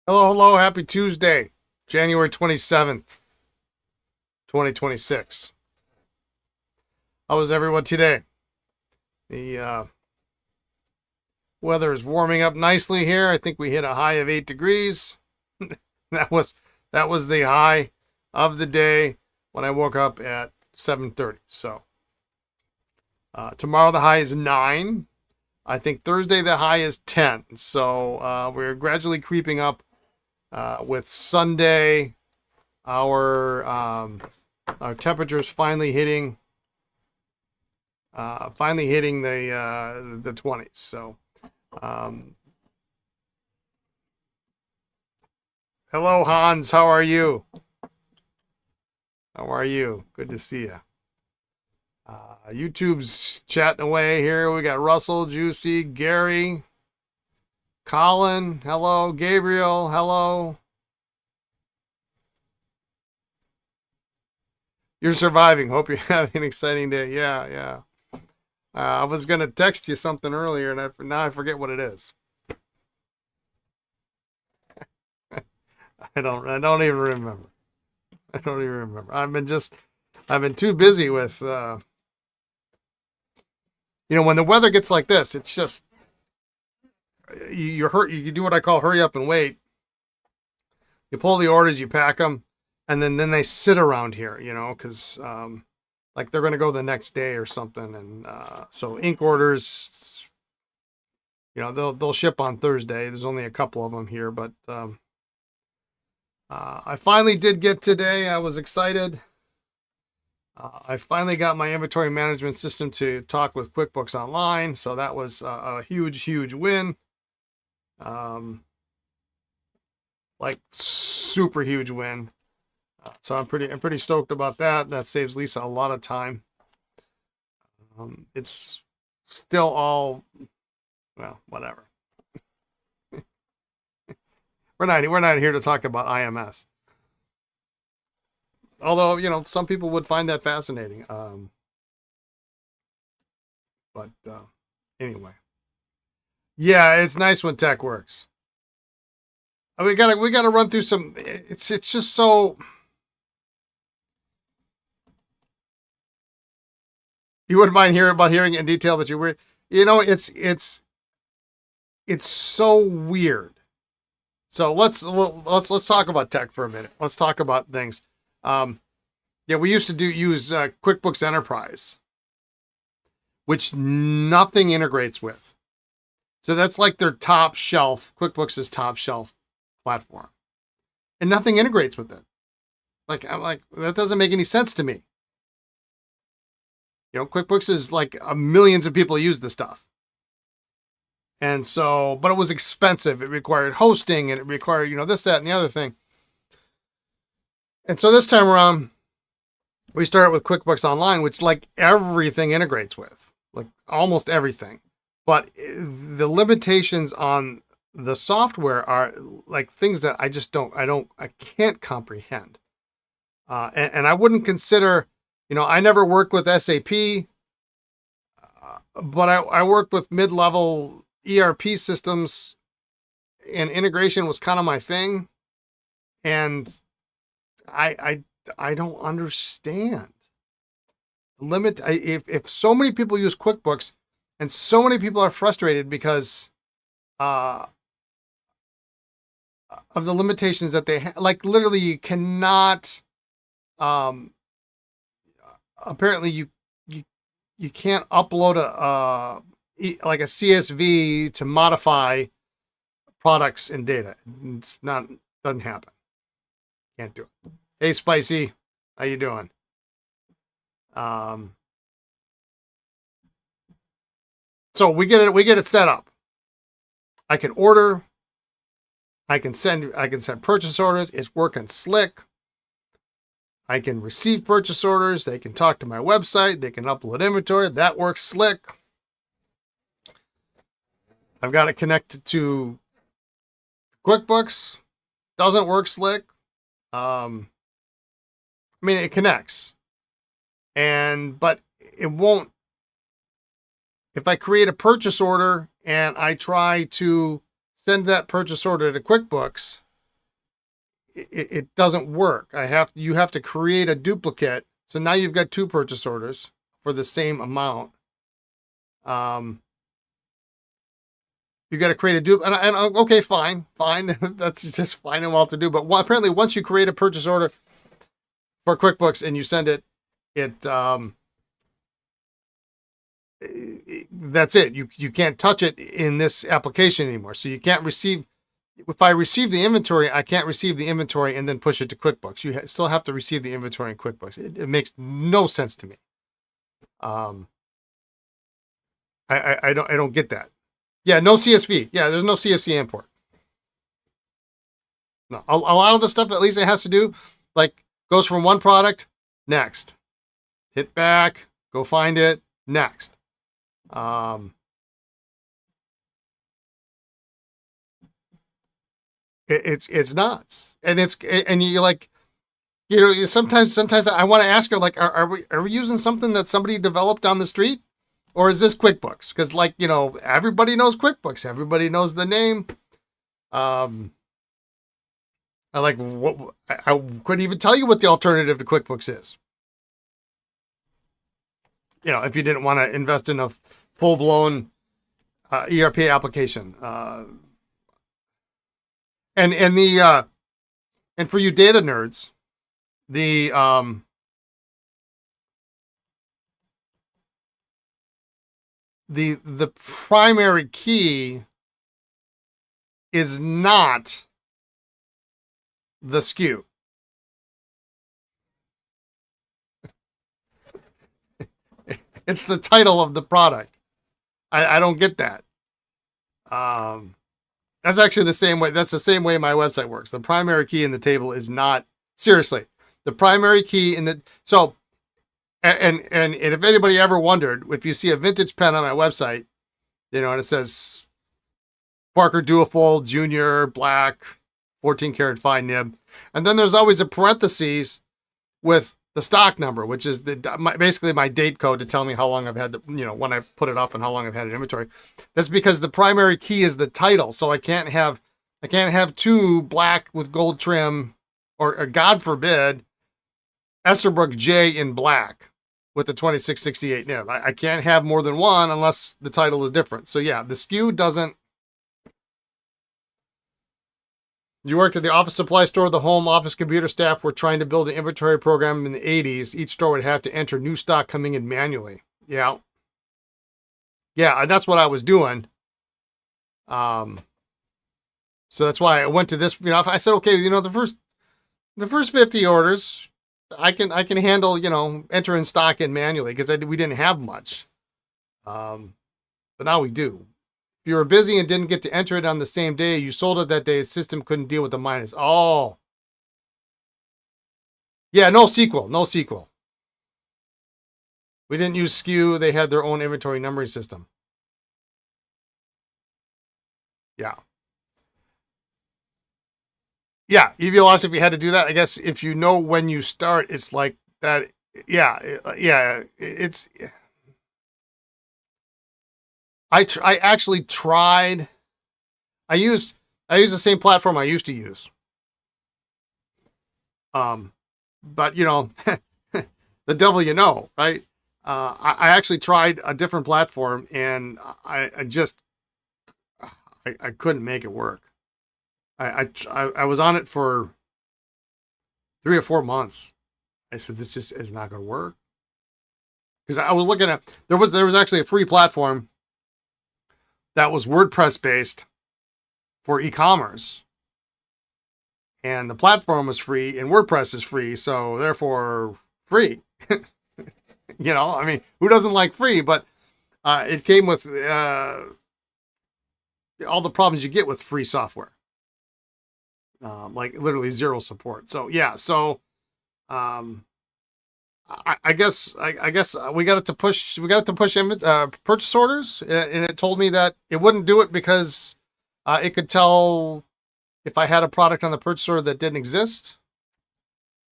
Hello, hello. Happy Tuesday, January 27th, 2026. How is everyone today? The weather is warming up nicely here. I think we hit a high of 8 degrees. That was that was the high of the day when I woke up at 7:30. So, tomorrow the high is 9. I think Thursday the high is 10. So, we're gradually creeping up with Sunday, our our temperatures finally hitting the 20s. So, um, hello Hans, how are you? How are you? Good to see you. YouTube's chatting away here. We got Russell, Juicy, Gary, Colin. Hello, Gabriel. Hello. You're surviving. Hope you're having an exciting day. Yeah, yeah. I was gonna text you something earlier, and now I forget what it is. I don't even remember. I don't even remember. I've been too busy with when the weather gets like this, it's just you do what I call hurry up and wait. You pull the orders, you pack them, and then they sit around here, because like they're gonna go the next day or something, and so ink orders, they'll ship on Thursday. There's only a couple of them here, but I finally did get today. I was excited. I finally got my inventory management system to talk with QuickBooks Online, so that was a huge, huge win. Like super huge win. So I'm pretty stoked about that. That saves Lisa a lot of time. It's still all, well, whatever. We're not here to talk about IMS. Although, some people would find that fascinating. But anyway. Yeah, it's nice when tech works. We gotta run through some. It's just so. You wouldn't mind hearing it in detail, but you're weird. It's so weird. So let's talk about tech for a minute. Let's talk about things. Yeah, we used to use QuickBooks Enterprise, which nothing integrates with. So that's like their top shelf. QuickBooks' top shelf platform, and nothing integrates with it. I'm like, that doesn't make any sense to me. QuickBooks is like millions of people use the stuff, and so, but it was expensive. It required hosting, and it required this, that, and the other thing. And so this time around, we started with QuickBooks Online, which like everything integrates with, like almost everything. But the limitations on the software are like things that I can't comprehend. And I wouldn't consider, I never worked with SAP, but I worked with mid-level ERP systems, and integration was kind of my thing. And I don't understand. If so many people use QuickBooks and so many people are frustrated because of the limitations that they have, like literally you cannot apparently you can't upload like a CSV to modify products and data. It's not, doesn't happen. Can't do it. Hey, Spicy, how you doing? So we get it set up. I can order. I can send purchase orders. It's working slick. I can receive purchase orders. They can talk to my website. They can upload inventory. That works slick. I've got it connected to QuickBooks. Doesn't work slick. I mean, it connects, but it won't. If I create a purchase order and I try to send that purchase order to QuickBooks, it doesn't work. You have to create a duplicate. So now you've got 2 purchase orders for the same amount. You got to create a duplicate, and okay, fine. That's just fine and well to do. But apparently, once you create a purchase order for QuickBooks and you send it, that's it. You can't touch it in this application anymore. So you can't receive. If I receive the inventory, I can't receive the inventory and then push it to QuickBooks. You still have to receive the inventory in QuickBooks. It makes no sense to me. I don't get that. Yeah, no CSV. Yeah, there's no CSV import. No, a lot of the stuff at least it has to do, like, goes from one product, next. Hit back, go find it, next. It's nuts, and you like, sometimes I want to ask her, like, are we using something that somebody developed on the street? Or is this QuickBooks? Because, like, everybody knows QuickBooks. Everybody knows the name. I couldn't even tell you what the alternative to QuickBooks is. If you didn't want to invest in a full-blown ERP application. And for you data nerds, the primary key is not the SKU. It's the title of the product. I don't get that. That's actually the same way. That's the same way my website works. The primary key in the table is not, seriously, the primary key in the, so, and if anybody ever wondered, if you see a vintage pen on my website, and it says Parker Duofold Junior Black 14 karat fine nib, and then there's always a parentheses with the stock number, which is basically my date code to tell me how long I've had when I put it up and how long I've had it in inventory. That's because the primary key is the title, so I can't have 2 black with gold trim, or God forbid, Esterbrook J in black with the 2668 nib. I can't have more than one unless the title is different. So yeah, the SKU doesn't. You worked at the office supply store. The home office computer staff were trying to build an inventory program in the 80s. Each store would have to enter new stock coming in manually. Yeah. Yeah, that's what I was doing. So that's why I went to this. I said, okay, the first 50 orders, I can handle, entering stock in manually because we didn't have much. But now we do. If you were busy and didn't get to enter it on the same day, you sold it that day, the system couldn't deal with the minus. Oh. Yeah, no sequel. We didn't use SKU. They had their own inventory numbering system. Yeah. Yeah, eVelocity had to do that. I guess if you know when you start, it's like that. Yeah, it's... I actually tried. I used the same platform I used to use. But the devil right? I actually tried a different platform, and I couldn't make it work. I was on it for 3 or 4 months. I said, this just is not going to work. Because I was looking at, there was actually a free platform that was WordPress based for e-commerce. And the platform was free and WordPress is free. So therefore free, who doesn't like free, but it came with all the problems you get with free software. Like literally zero support. So yeah. So, I guess we got it to push purchase orders, and it told me that it wouldn't do it because it could tell if I had a product on the purchase order that didn't exist.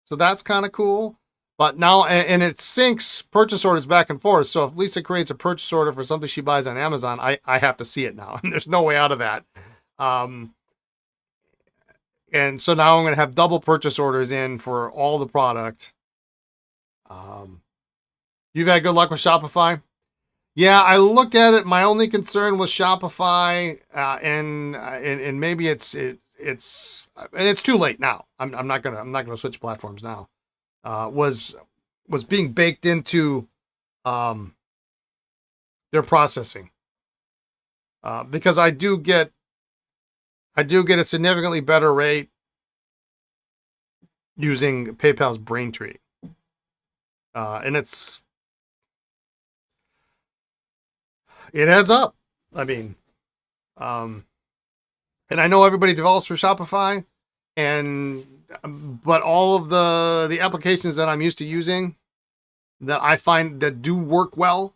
So that's kind of cool. But now, and it syncs purchase orders back and forth. So if Lisa creates a purchase order for something she buys on Amazon, I have to see it now, and there's no way out of that. And so now I'm going to have double purchase orders in for all the product. You've had good luck with Shopify? Yeah, I looked at it. My only concern was Shopify, and maybe it's too late now. I'm not gonna switch platforms now. Was being baked into their processing, because I do get a significantly better rate using PayPal's Braintree, and it adds up. I mean, and I know everybody develops for Shopify, but all of the applications that I'm used to using that I find that do work well,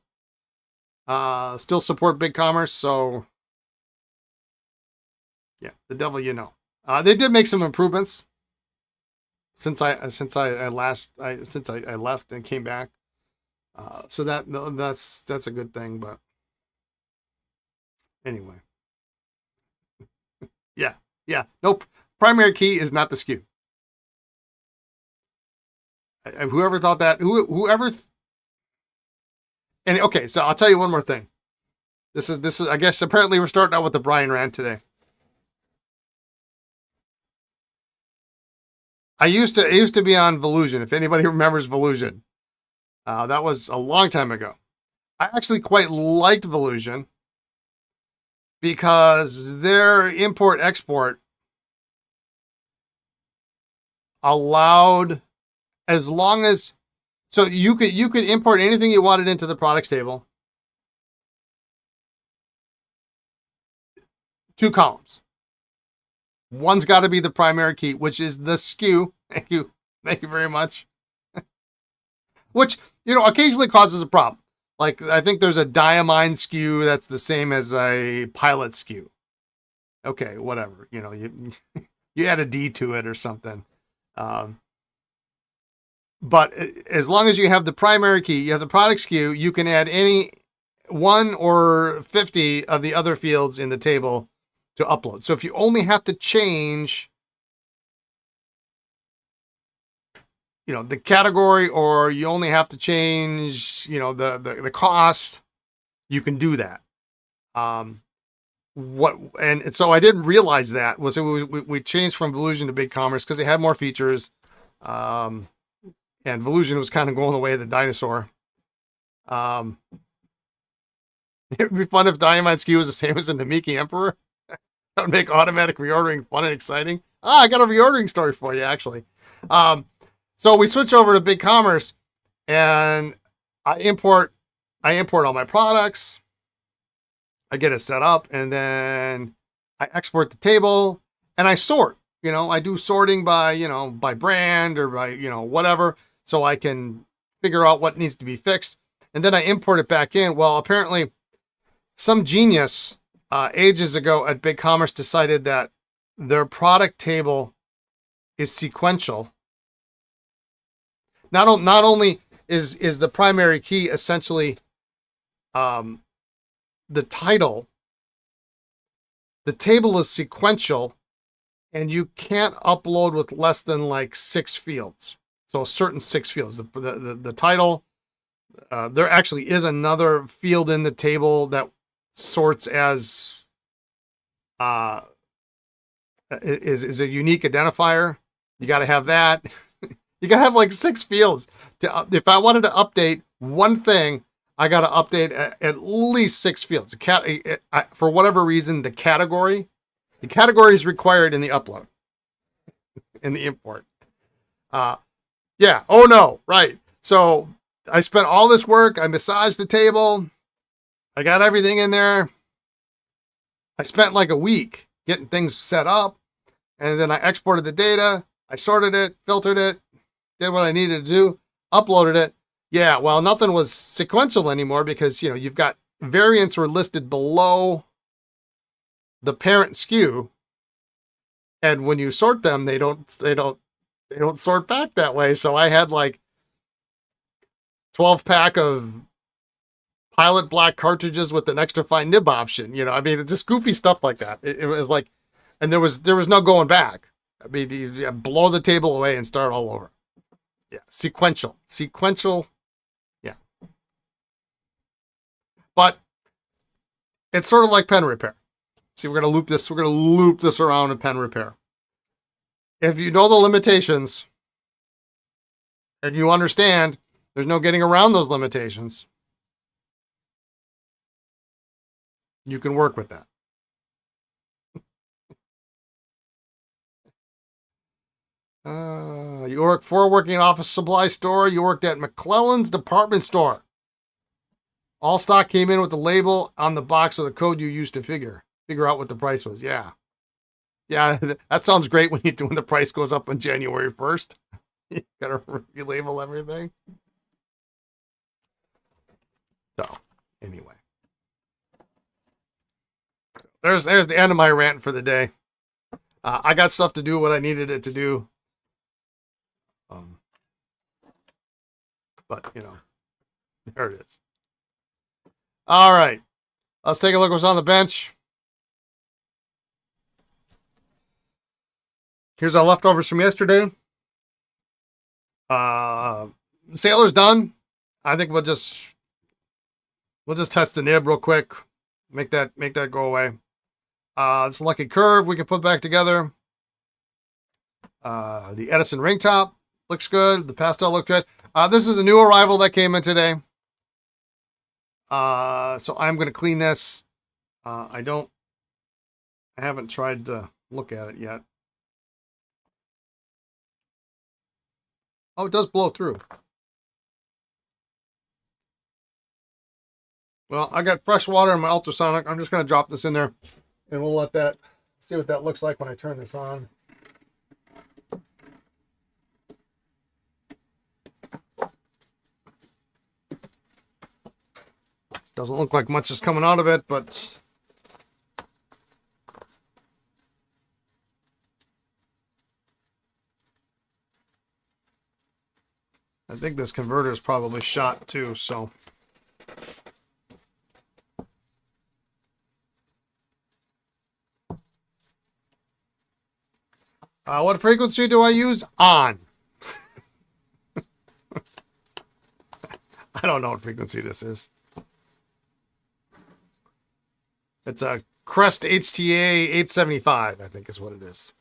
still support BigCommerce. So yeah, the devil you know. They did make some improvements since I left and came back. So that's a good thing, but anyway. Yeah. Nope. Primary key is not the SKU. Whoever thought that, and okay, so I'll tell you one more thing. This is, I guess, apparently we're starting out with the Brian rant today. I used to be on Volusion, if anybody remembers Volusion. That was a long time ago. I actually quite liked Volusion because their import-export allowed, as long as, so you could import anything you wanted into the products table. 2 columns. One's got to be the primary key, which is the SKU. Thank you very much. Which, occasionally causes a problem. Like, I think there's a diamine SKU that's the same as a pilot SKU. Okay, whatever. You add a D to it or something. But as long as you have the primary key, you have the product SKU, you can add any 1 or 50 of the other fields in the table to upload. So if you only have to change, the category, or you only have to change, the cost, you can do that. And so I didn't realize that we changed from Volusion to BigCommerce because they had more features. And Volusion was kind of going the way of the dinosaur. It would be fun if Diamond SKU was the same as the Namiki Emperor. That would make automatic reordering fun and exciting. I got a reordering story for you, actually. So we switch over to BigCommerce, and I import all my products. I get it set up, and then I export the table, and I sort. I do sorting by, by brand or by, whatever, so I can figure out what needs to be fixed. And then I import it back in. Well, apparently some genius ages ago at BigCommerce decided that their product table is sequential. Not only is the primary key essentially the title, the table is sequential, and you can't upload with less than like 6 fields. So a certain 6 fields. The title, there actually is another field in the table that sorts as is a unique identifier. You got to have that. You got to have like 6 fields if I wanted to update one thing. I got to update at least 6 fields. For whatever reason, the category is required in the upload, in the import. Yeah. Oh no. Right. So I spent all this work. I massaged the table. I got everything in there. I spent like a week getting things set up, and then I exported the data. I sorted it, filtered it, did what I needed to do, uploaded it. Yeah, well, nothing was sequential anymore because, you've got variants were listed below the parent SKU. And when you sort them, they don't sort back that way. So I had like 12 pack of pilot black cartridges with an extra fine nib option. It's just goofy stuff like that. It was like, and there was no going back. I mean, you blow the table away and start all over. Yeah, sequential. Yeah. But it's sort of like pen repair. See, we're gonna loop this. We're gonna loop this around in pen repair. If you know the limitations and you understand there's no getting around those limitations, you can work with that. You work for a working office supply store. You worked at McClellan's department store. All stock came in with the label on the box or the code you used to figure out what the price was. Yeah. Yeah, that sounds great when the price goes up on January 1st. You gotta relabel everything. So, anyway. There's the end of my rant for the day. I got stuff to do what I needed it to do. But, there it is. All right. Let's take a look at what's on the bench. Here's our leftovers from yesterday. Sailor's done. I think we'll just test the nib real quick. Make that go away. This lucky curve we can put back together. The Edison ringtop looks good. The pastel looks good. This is a new arrival that came in today. So I'm going to clean this. I haven't tried to look at it yet. Oh, it does blow through. Well, I got fresh water in my ultrasonic. I'm just going to drop this in there and we'll let that, see what that looks like when I turn this on. Doesn't look like much is coming out of it, but I think this converter is probably shot too, so. What frequency do I use? On. I don't know what frequency this is. It's a Crest HTA 875, I think is what it is.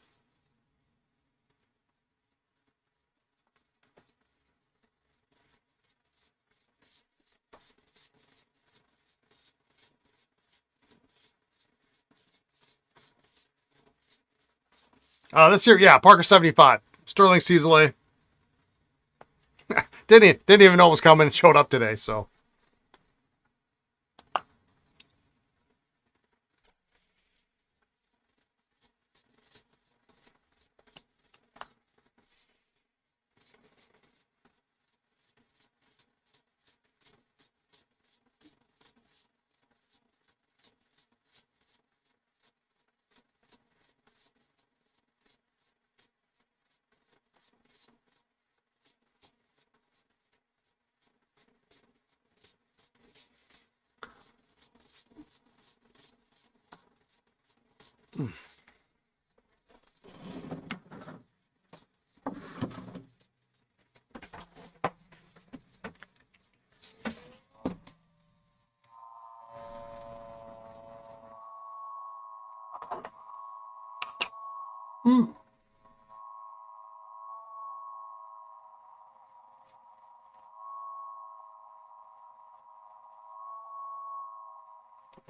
This here, yeah, Parker 75. Sterling Cecily. didn't even know it was coming. It showed up today, so.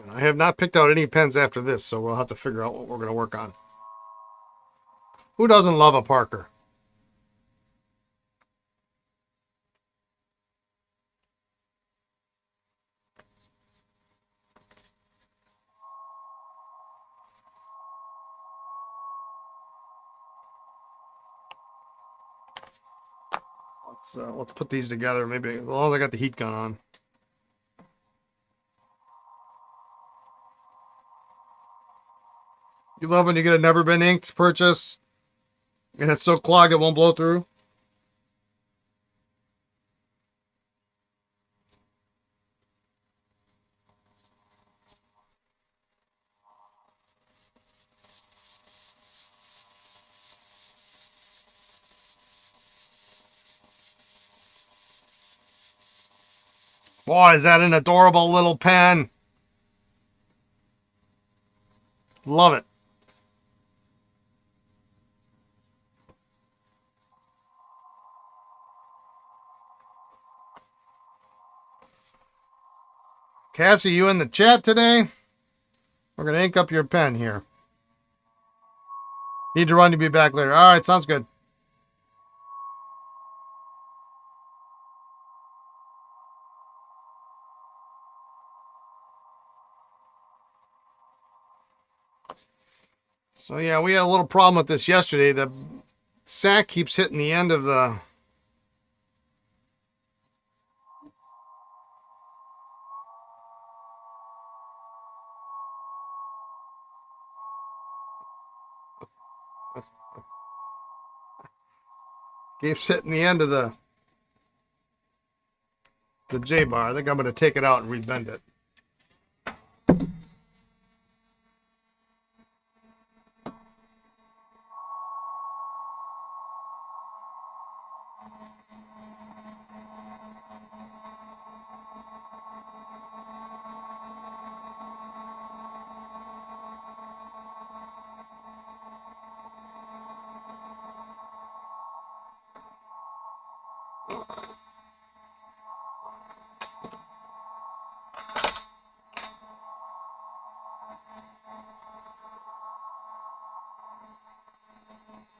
I have not picked out any pens after this, so we'll have to figure out what we're going to work on. Who doesn't love a Parker? Let's put these together. Maybe as long as I got the heat gun on. You love when you get a never been inked purchase and it's so clogged it won't blow through. Boy, is that an adorable little pen. Love it. Cassie, you in the chat today? We're going to ink up your pen here. Need to run to be back later. All right, sounds good. So yeah, we had a little problem with this yesterday. The sack keeps hitting the end of the the J bar. I think I'm going to take it out and rebend it.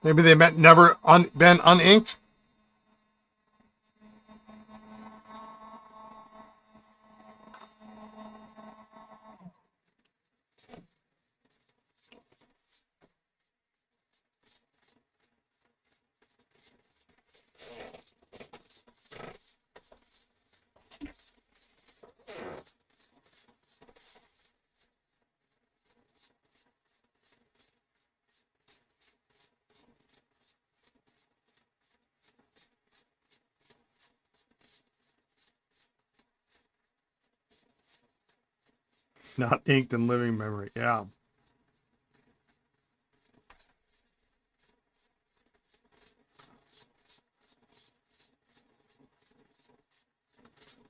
Maybe they meant never been uninked. Not inked in living memory. Yeah.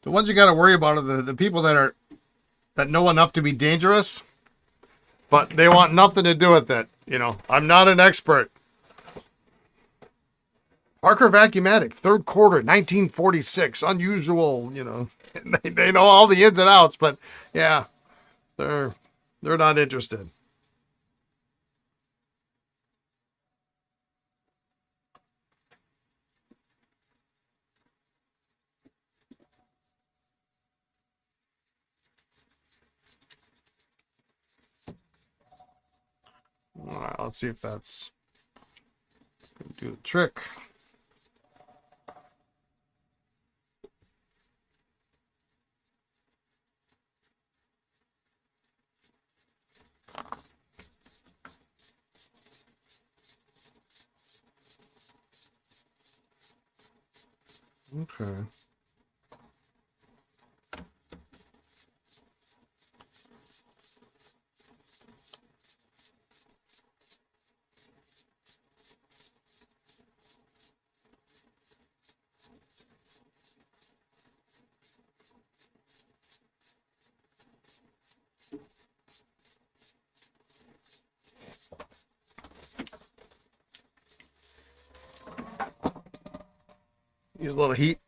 The ones you got to worry about are the people that know enough to be dangerous, but they want nothing to do with it. You know, I'm not an expert. Parker Vacuumatic, third quarter, 1946. Unusual, you know. They know all the ins and outs, but yeah, they're not interested. All right, let's see if that's going to do the trick. Okay. Use a little heat.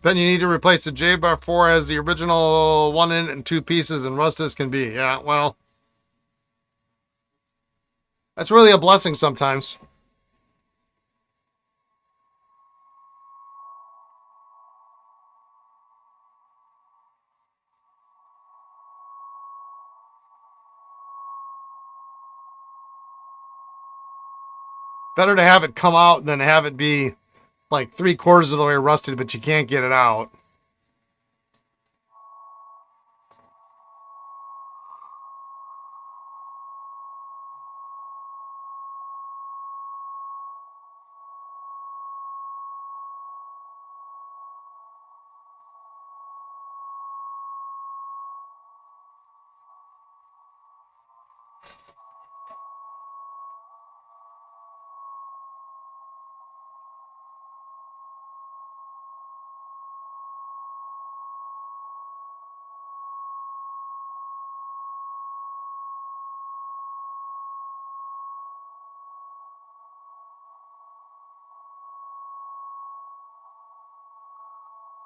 Then you need to replace the J bar 4 as the original 1 in and 2 pieces and rust as can be. Yeah, well, that's really a blessing sometimes. Better to have it come out than have it be like 3/4 of the way rusted, but you can't get it out.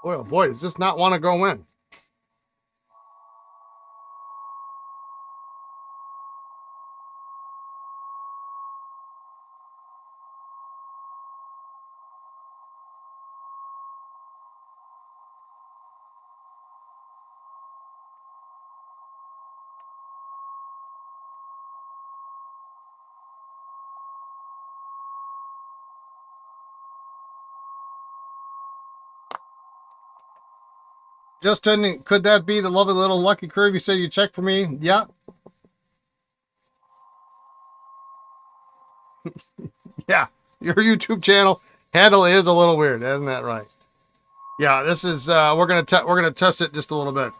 Boy, oh boy, does this not want to go in? Justin, could that be the lovely little lucky curve you said you checked for me? Yeah. Yeah. Your YouTube channel handle is a little weird, isn't that right? Yeah, this is we're gonna test it just a little bit.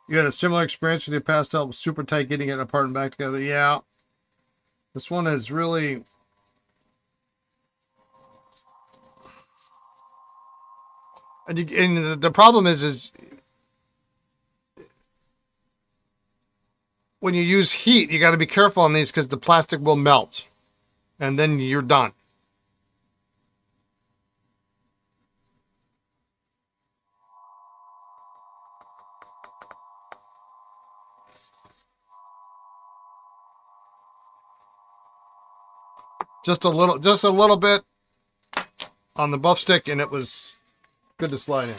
You had a similar experience with your pastel, super tight, getting it apart and back together. Yeah, this one is really. And the problem is when you use heat, you got to be careful on these because the plastic will melt, and then you're done. Just a little bit on the buff stick, and it was good to slide in.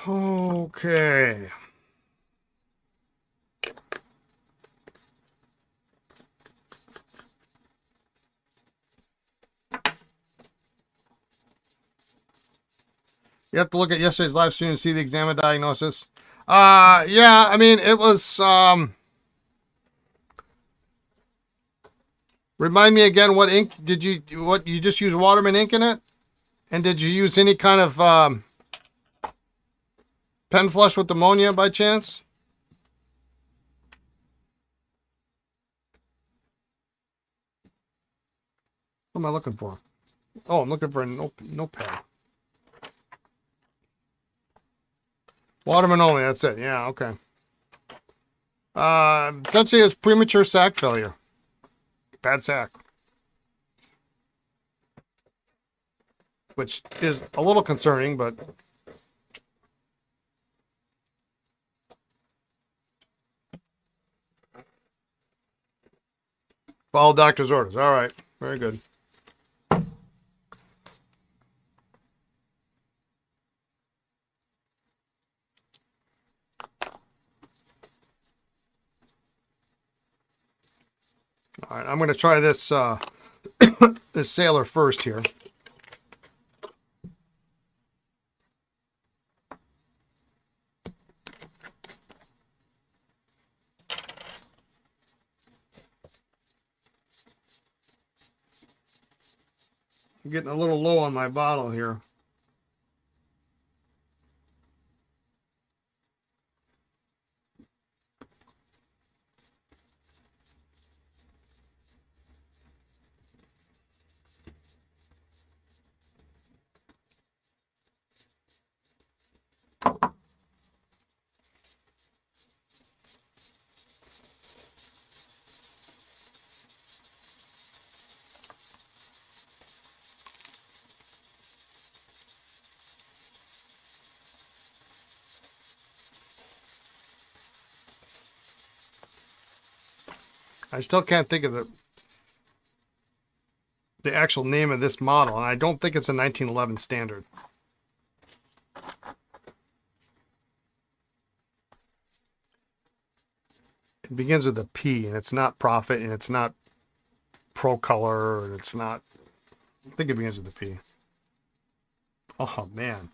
Okay. You have to look at yesterday's live stream to see the exam and diagnosis. Yeah, I mean, it was, remind me again, what ink did you just use Waterman ink in it? And did you use any kind of, pen flush with ammonia by chance? What am I looking for? Oh, I'm looking for a notepad. Waterman only, that's it. Yeah, okay. Essentially it's premature sac failure. Bad sac. Which is a little concerning, but follow doctor's orders. All right. Very good. All right, I'm going to try this the Sailor first here. I'm getting a little low on my bottle here. I still can't think of the actual name of this model, and I don't think it's a 1911 standard. It begins with a P, and it's not Profit, and it's not Pro Color, and it's not... I think it begins with a P. Oh, man.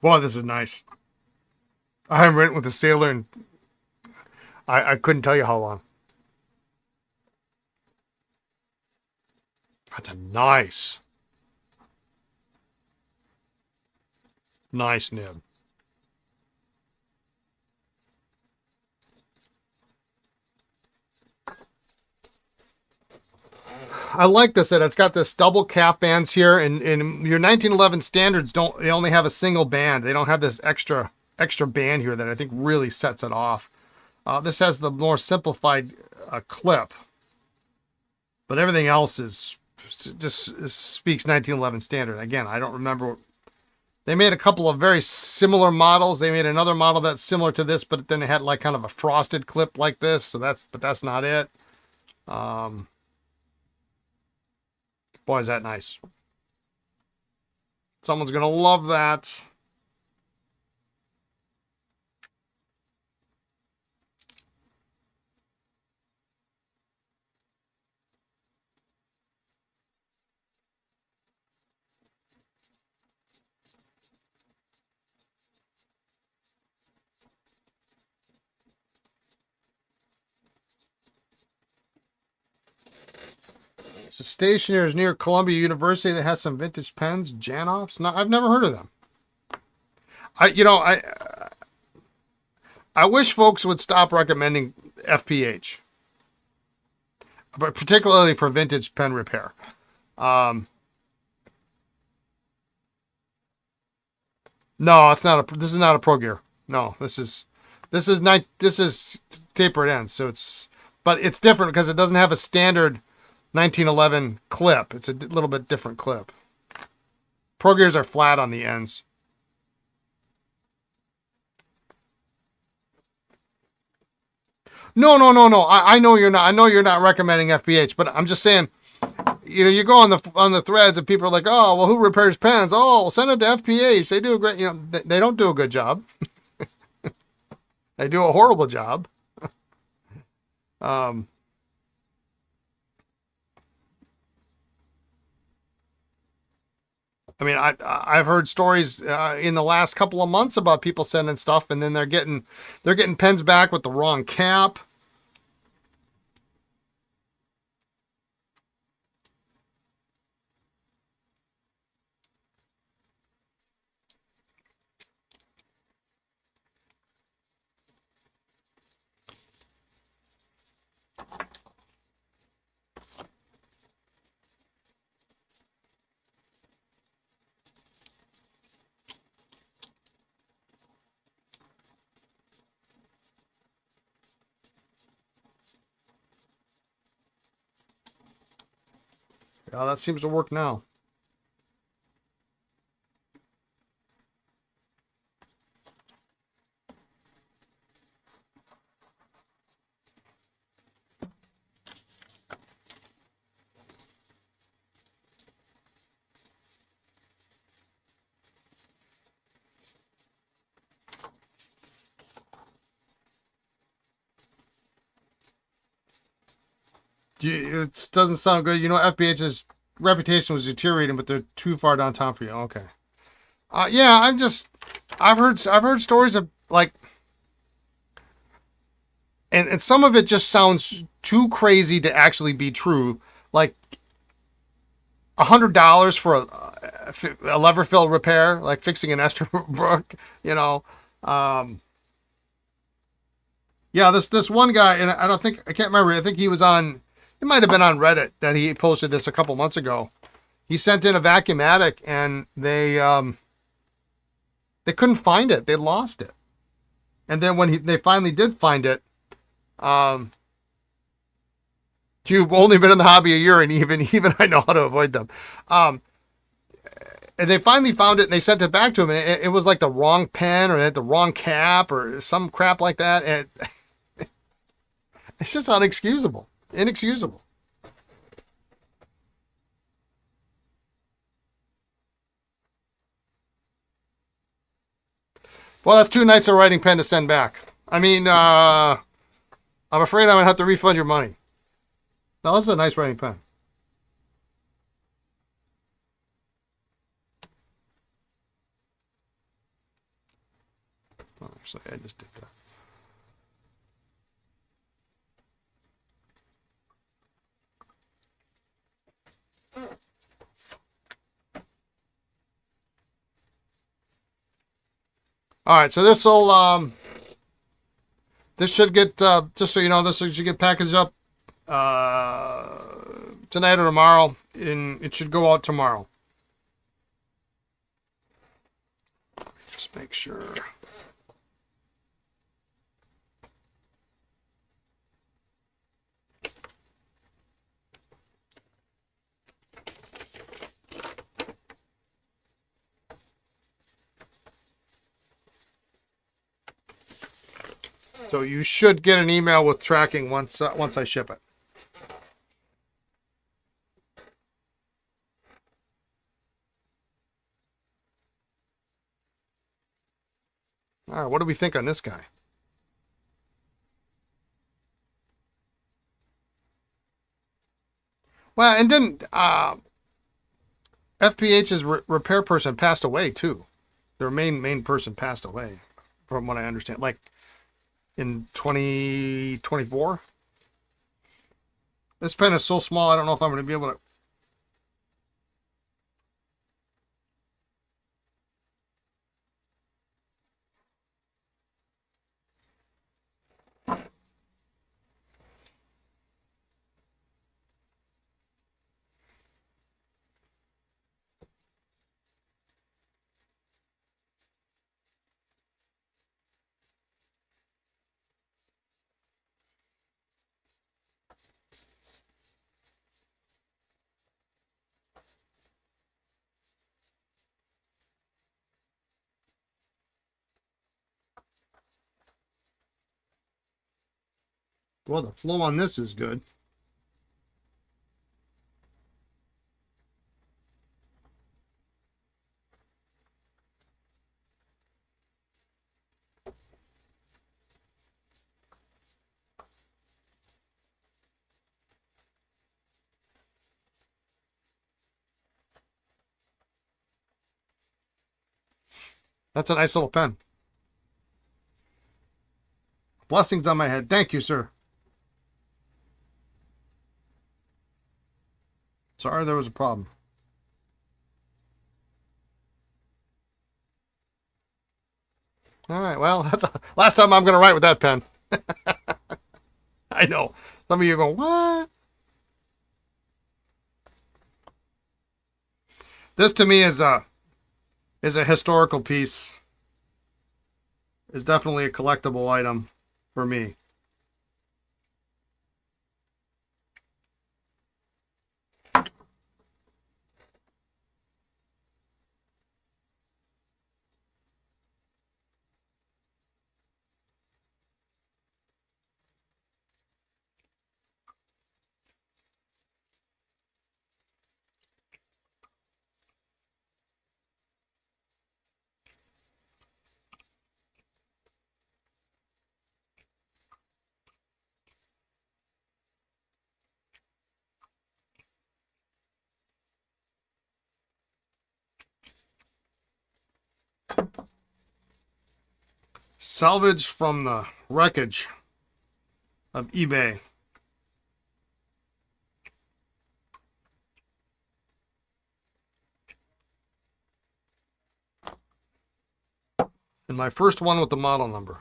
Boy, this is nice. I haven't written with a Sailor, and I couldn't tell you how long. That's a nice nib. I like this, that it's got this double cap bands here, and your 1911 standards they only have a single band. They don't have this extra band here that I think really sets it off. This has the more simplified clip, but everything else just speaks 1911 standard. Again, I don't remember. They made a couple of very similar models. They made another model that's similar to this, but then it had like kind of a frosted clip like this. So that's not it. Boy, is that nice. Someone's going to love that. It's a stationer's near Columbia University that has some vintage pens, Janoffs. No, I've never heard of them. I wish folks would stop recommending FPH, but particularly for vintage pen repair. No, it's not a. This is not a Pro Gear. No, this is tapered ends. So but it's different because it doesn't have a standard 1911 clip. It's a little bit different clip. Pro Gears are flat on the ends. No. I know you're not. I know you're not recommending FPH, but I'm just saying. You go on the threads and people are like, oh, well, who repairs pens? Oh, send it to FPH. They do a great. They don't do a good job. They do a horrible job. I mean, I've heard stories in the last couple of months about people sending stuff, and then they're getting pens back with the wrong cap. Yeah, that seems to work now. It doesn't sound good. You know, FBH's reputation was deteriorating, but they're too far down top for you. Okay. Yeah, I've heard stories of like, and some of it just sounds too crazy to actually be true. Like $100 for a lever fill repair, like fixing an Esterbrook, you know. Yeah, this one guy, and I can't remember. I think he was on, it might have been on Reddit that he posted this a couple months ago. He sent in a vacuumatic, and they couldn't find it. They lost it. And then when they finally did find it, you've only been in the hobby a year, and even I know how to avoid them. And they finally found it, and they sent it back to him, and it was like the wrong pen, or it had the wrong cap, or some crap like that. And it's just inexcusable. Well, that's too nice a writing pen to send back. I mean, I'm afraid I'm going to have to refund your money. Now, this is a nice writing pen. Oh, actually, I just did that. All right, so this should get, just so you know, this should get packaged up tonight or tomorrow, and it should go out tomorrow. Just make sure. So you should get an email with tracking once I ship it. All right, what do we think on this guy? Well, and then FPH's repair person passed away too. Their main person passed away, from what I understand. Like in 2024. This pen is so small, I don't know if I'm going to be able to. Well, the flow on this is good. That's a nice little pen. Blessings on my head. Thank you, sir. Sorry there was a problem. All right, well, that's last time I'm going to write with that pen. I know. Some of you go, what? This to me is a historical piece. Is definitely a collectible item for me. salvage from the wreckage of eBay. And my first one with the model number.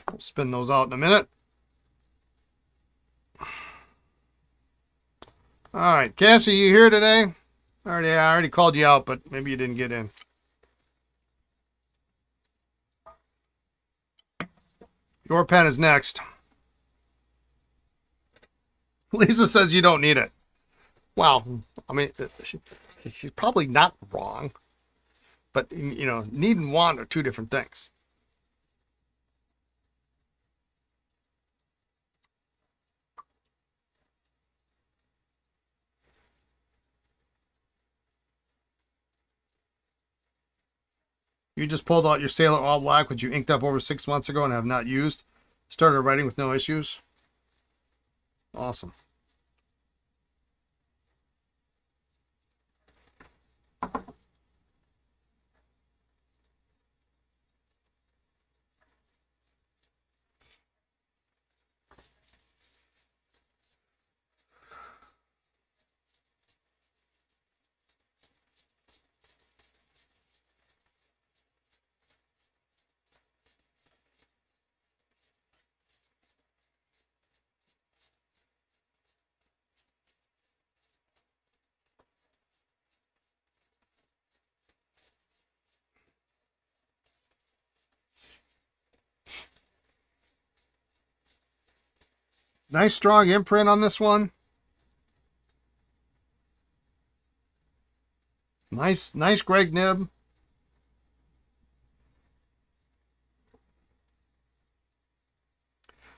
I'll spin those out in a minute. All right, Cassie, you here today? I already called you out, but maybe you didn't get in. Your pen is next. Lisa says you don't need it. Well, I mean, she's probably not wrong. But, you know, need and want are two different things. You just pulled out your Sailor All Black, which you inked up over 6 months ago and have not used. Started writing with no issues. Awesome. Nice strong imprint on this one. Nice Greg nib.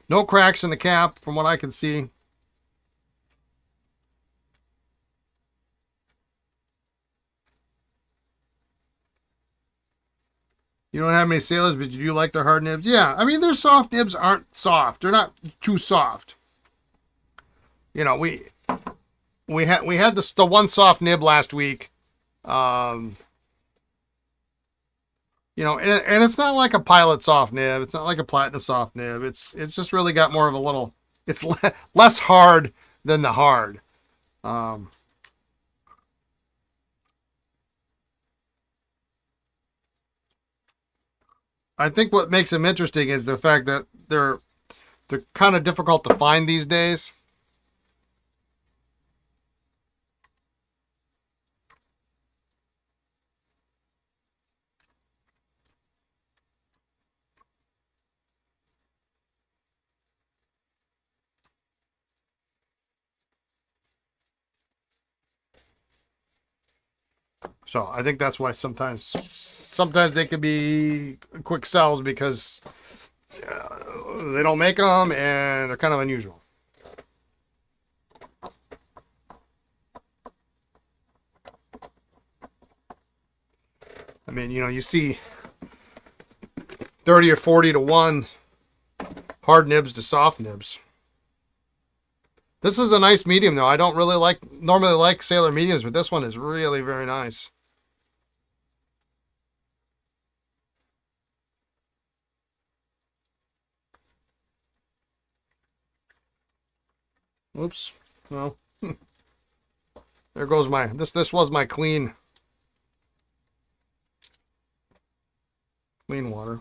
No cracks in the cap from what I can see. You don't have many sailors, but you do like the hard nibs? Yeah, I mean, their soft nibs aren't soft. They're not too soft. You know, we had the one soft nib last week. You know, and it's not like a pilot soft nib. It's not like a platinum soft nib. It's just really got more of a little. It's less hard than the hard. I think what makes them interesting is the fact that they're kind of difficult to find these days. So I think that's why sometimes they can be quick sells because they don't make them and they're kind of unusual. I mean, you know, you see 30 or 40 to 1 hard nibs to soft nibs. This is a nice medium though. I don't really normally like Sailor mediums, but this one is really very nice. Oops. Well, there goes my this was my clean water.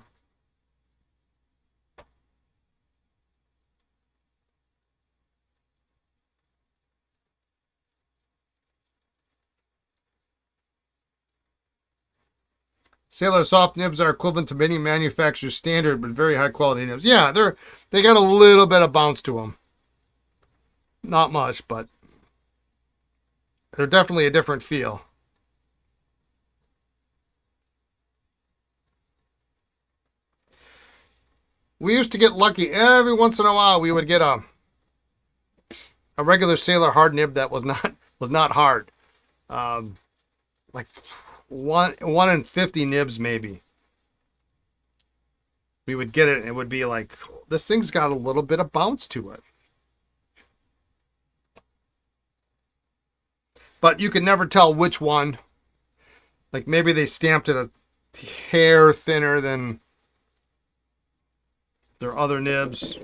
Sailor soft nibs are equivalent to many manufacturers' standard, but very high quality nibs. Yeah, they got a little bit of bounce to them. Not much, but they're definitely a different feel. We used to get lucky. Every once in a while, we would get a regular Sailor hard nib that was not hard. Like one in 50 nibs maybe. We would get it and it would be like, this thing's got a little bit of bounce to it. but you can never tell which one. Like maybe they stamped it a hair thinner than their other nibs.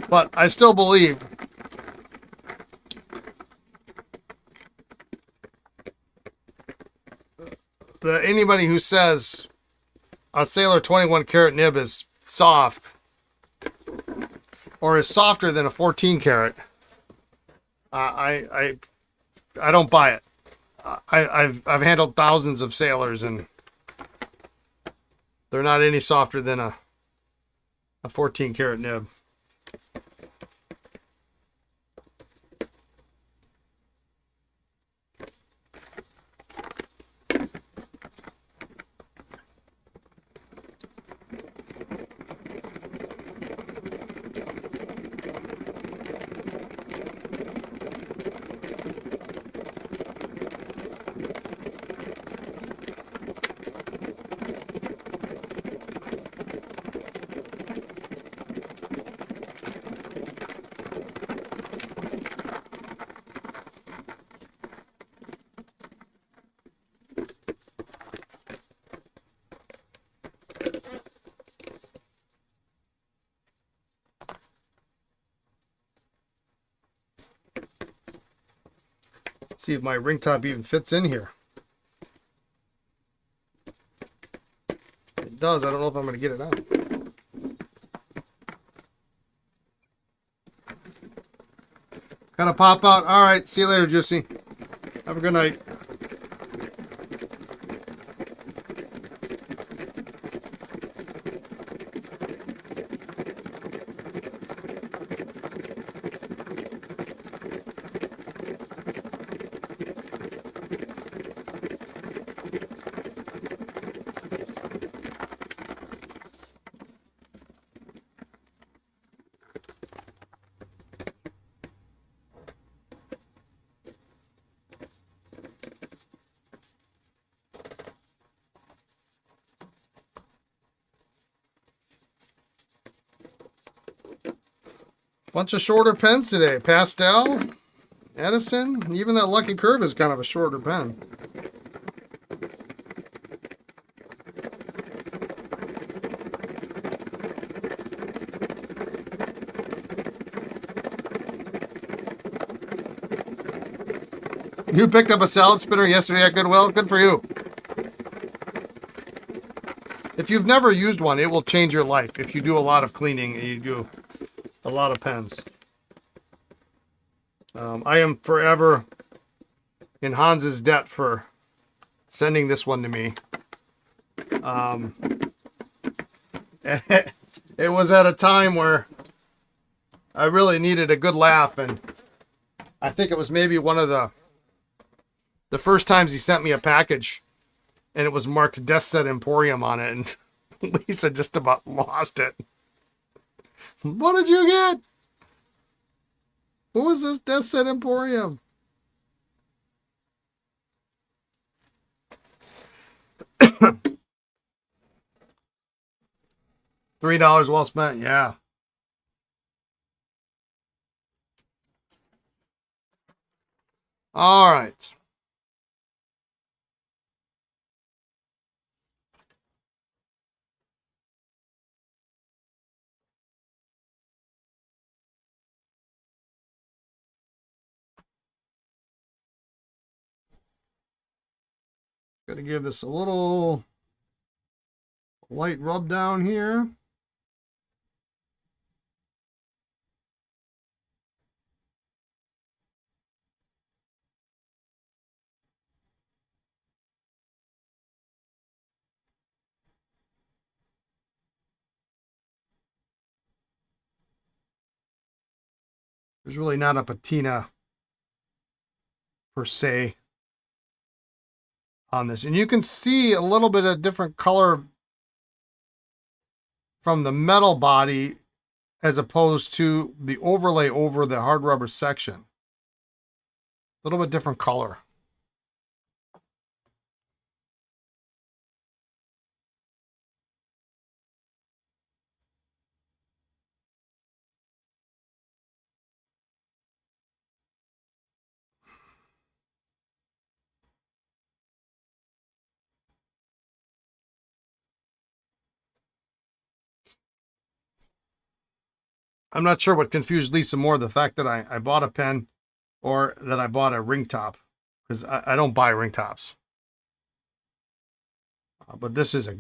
But I still believe that anybody who says a Sailor 21 karat nib is soft or is softer than a 14 karat, I don't buy it. I've handled thousands of Sailors and they're not any softer than a 14 karat nib. See if my ring top even fits in here. It does. I don't know if I'm going to get it out. Kind of pop out. All right. See you later, Juicy. Have a good night. Bunch of shorter pens today. Pastel, Edison, even that Lucky Curve is kind of a shorter pen. You picked up a salad spinner yesterday at Goodwill. Good for you. If you've never used one, it will change your life. If you do a lot of cleaning and you do a lot of pens. I am forever in Hans's debt for sending this one to me. It was at a time where I really needed a good laugh, and I think it was maybe one of the first times he sent me a package, and it was marked Death Set Emporium on it, and Lisa just about lost it. What did you get? What was this Death Set Emporium? $3 well spent, yeah. All right. Got to give this a little light rub down here. There's really not a patina per se on this. And you can see a little bit of different color from the metal body as opposed to the overlay over the hard rubber section. A little bit different color. I'm not sure what confused Lisa more, the fact that I bought a pen or that I bought a ring top, because I don't buy ring tops. But this is a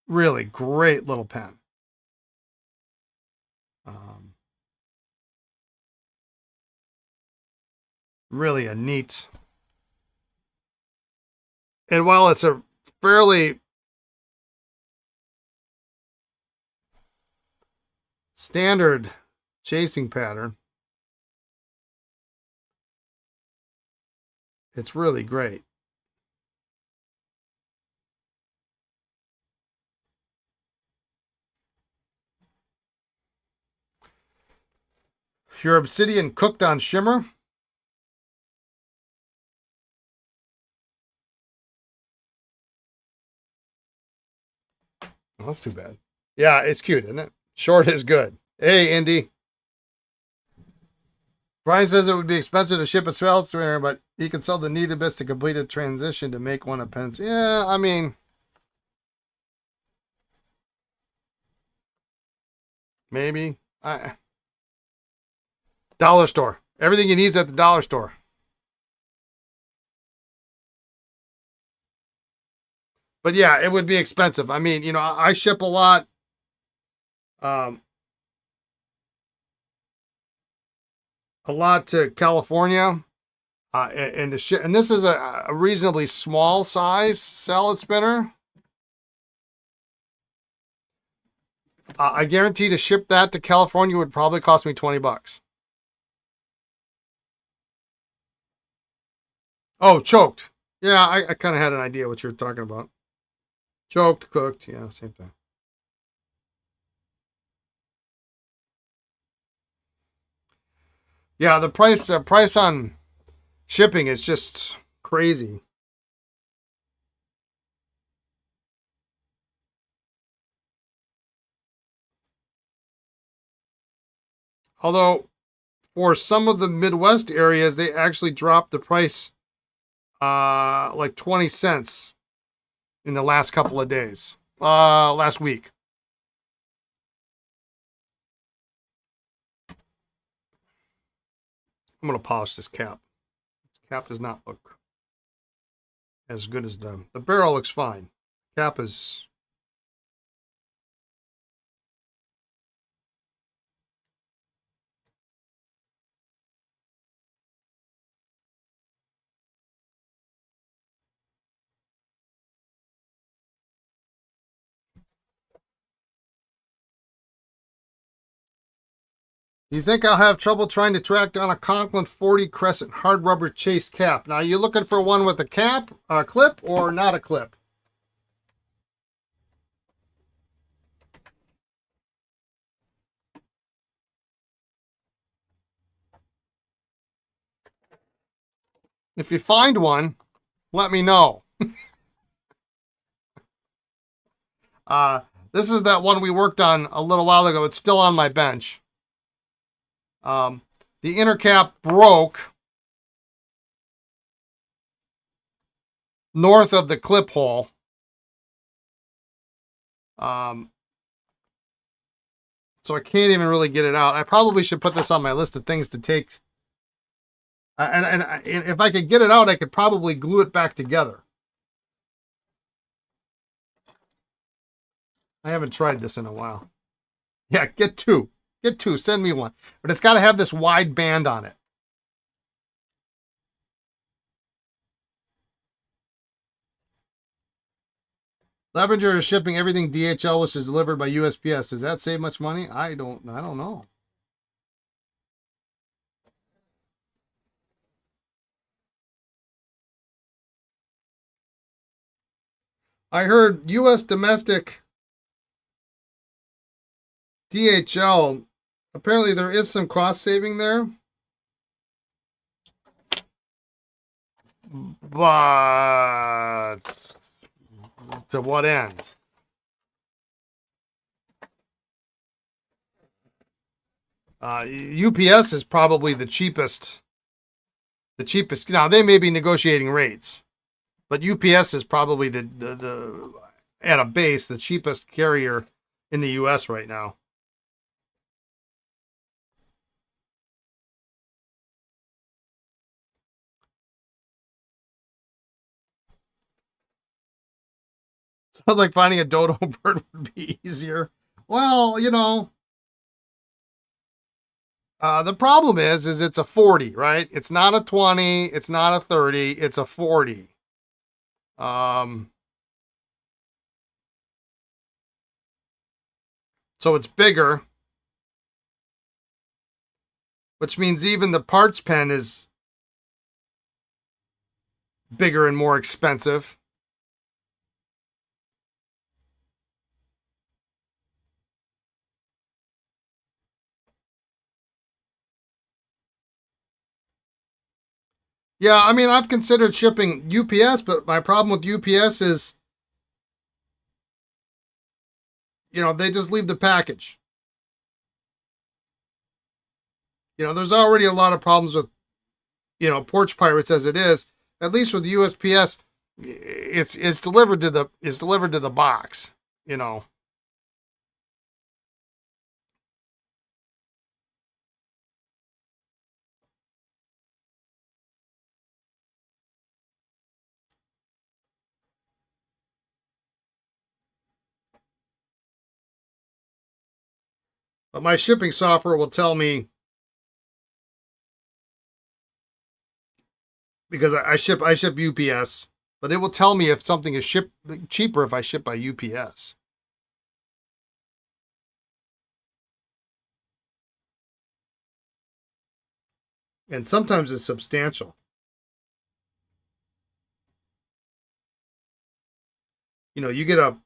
really great little pen. Really a neat. And while it's a fairly standard chasing pattern, it's really great. Your obsidian cooked on shimmer. Well, that's too bad. Yeah, it's cute, isn't it? Short is good. Hey, Indy. Brian says it would be expensive to ship a swell strainer, but he can sell the needed bits to complete a transition to make one of pens. Yeah, I mean, maybe. Dollar store. Everything you need is at the dollar store. But yeah, it would be expensive. I mean, I ship a lot. A lot to California. And this is a reasonably small size salad spinner. I guarantee to ship that to California would probably cost me $20. Oh, choked. Yeah, I kind of had an idea what you're talking about. Choked, cooked, yeah, same thing. Yeah, the price on shipping is just crazy. Although for some of the Midwest areas, they actually dropped the price like 20 cents in the last couple of days. Last week. I'm going to polish this cap. This cap does not look as good as the barrel looks fine. Cap is. You think I'll have trouble trying to track down a Conklin 40 Crescent hard rubber chase cap? Now, you looking for one with a cap, a clip, or not a clip? If you find one, let me know. This is that one we worked on a little while ago. It's still on my bench. The inner cap broke north of the clip hole. So I can't even really get it out. I probably should put this on my list of things to take. And if I could get it out, I could probably glue it back together. I haven't tried this in a while. Yeah, get two. Get two. Send me one. But it's got to have this wide band on it. Levenger is shipping everything DHL, which is delivered by USPS. Does that save much money? I don't know. I heard US domestic DHL Apparently there is some cost saving there. But to what end? UPS is probably the cheapest. The cheapest. Now they may be negotiating rates, but UPS is probably the at a base the cheapest carrier in the U.S. right now. Sounds like finding a dodo bird would be easier. Well, the problem is it's a 40, right? It's not a 20, it's not a 30, it's a 40. So it's bigger, which means even the parts pen is bigger and more expensive. Yeah, I mean, I've considered shipping UPS, but my problem with UPS is, they just leave the package. There's already a lot of problems with, porch pirates as it is. At least with USPS, it's delivered to the box. But my shipping software will tell me, because I ship UPS, but it will tell me if something is shipped cheaper if I ship by UPS. And sometimes it's substantial. You get a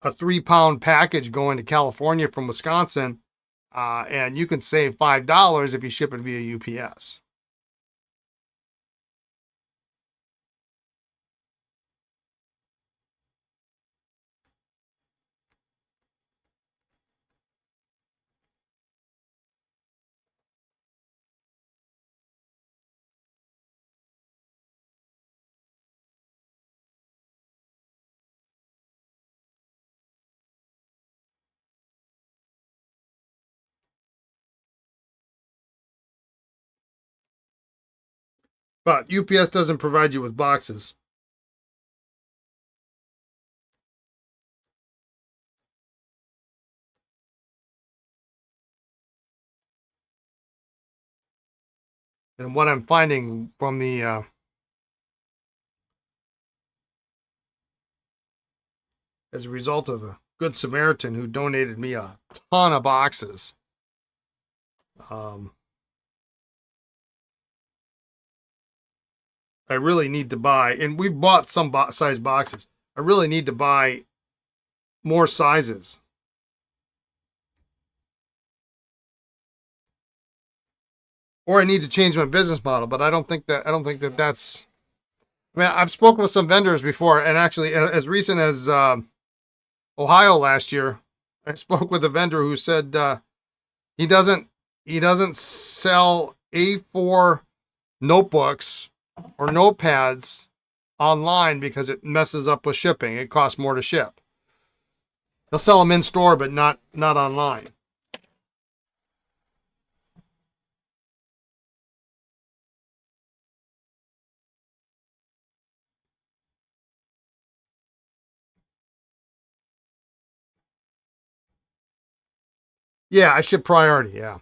3-pound package going to California from Wisconsin, and you can save $5 if you ship it via UPS. But UPS doesn't provide you with boxes. And what I'm finding from the as a result of a good Samaritan who donated me a ton of boxes, I really need to buy, and we've bought some size boxes. I really need to buy more sizes. Or I need to change my business model, but I don't think that that's. I mean, I've spoken with some vendors before, and actually, as recent as Ohio last year, I spoke with a vendor who said he doesn't sell A4 notebooks or notepads online because it messes up with shipping. It costs more to ship. They'll sell them in store, but not online. Yeah, I ship priority. Yeah.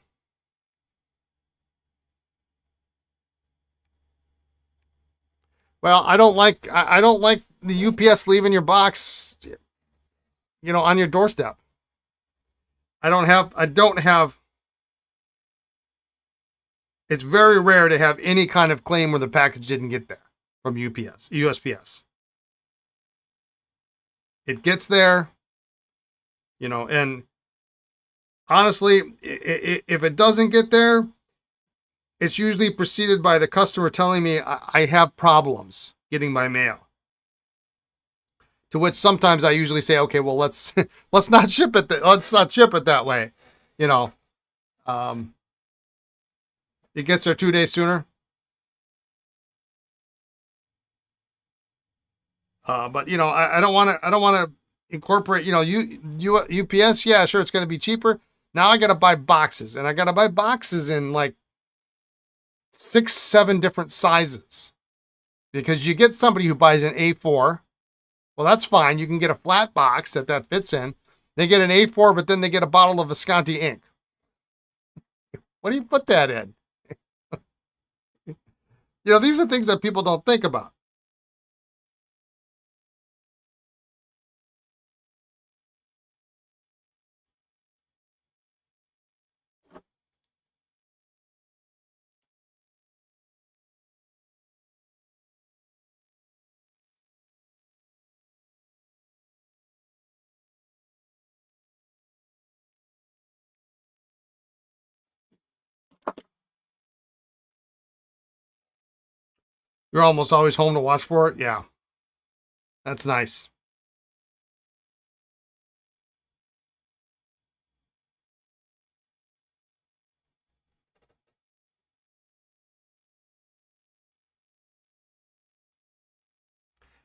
Well, I don't like the UPS leaving your box, on your doorstep. I don't have. It's very rare to have any kind of claim where the package didn't get there from USPS. It gets there. You know, and honestly, if it doesn't get there, it's usually preceded by the customer telling me I have problems getting my mail. To which sometimes I usually say, okay, well, let's not ship it. Let's not ship it that way. You know, it gets there 2 days sooner. But you know, I don't want to incorporate. You know, UPS. Yeah, sure, it's going to be cheaper. Now I got to buy boxes, and I got to buy boxes in like 6, 7 different sizes, because you get somebody who buys an A4. Well, that's fine. You can get a flat box that fits in. They get an A4, but then they get a bottle of Visconti ink. What do you put that in? You know, these are things that people don't think about. You're almost always home to watch for it. Yeah, that's nice.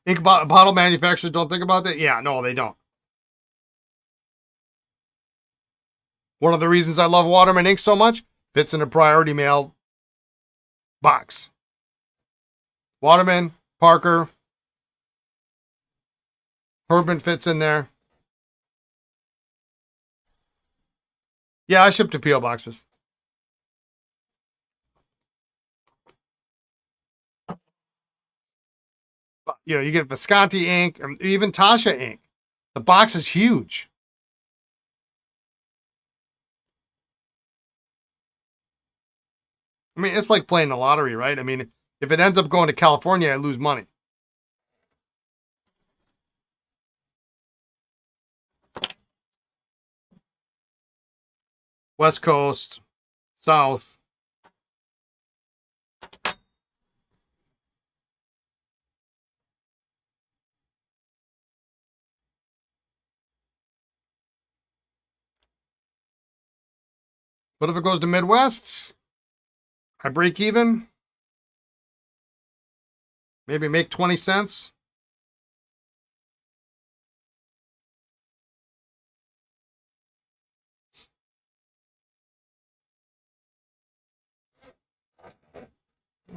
Ink bottle manufacturers don't think about that? Yeah, no, they don't. One of the reasons I love Waterman ink so much, fits in a priority mail box. Waterman, Parker, Herbman fits in there. Yeah, I ship to P.O. boxes. You know, you get Visconti ink, even Tasha ink. The box is huge. I mean, it's like playing the lottery, right? I mean, if it ends up going to California, I lose money. West Coast, South. But if it goes to Midwest, I break even. Maybe make 20 cents.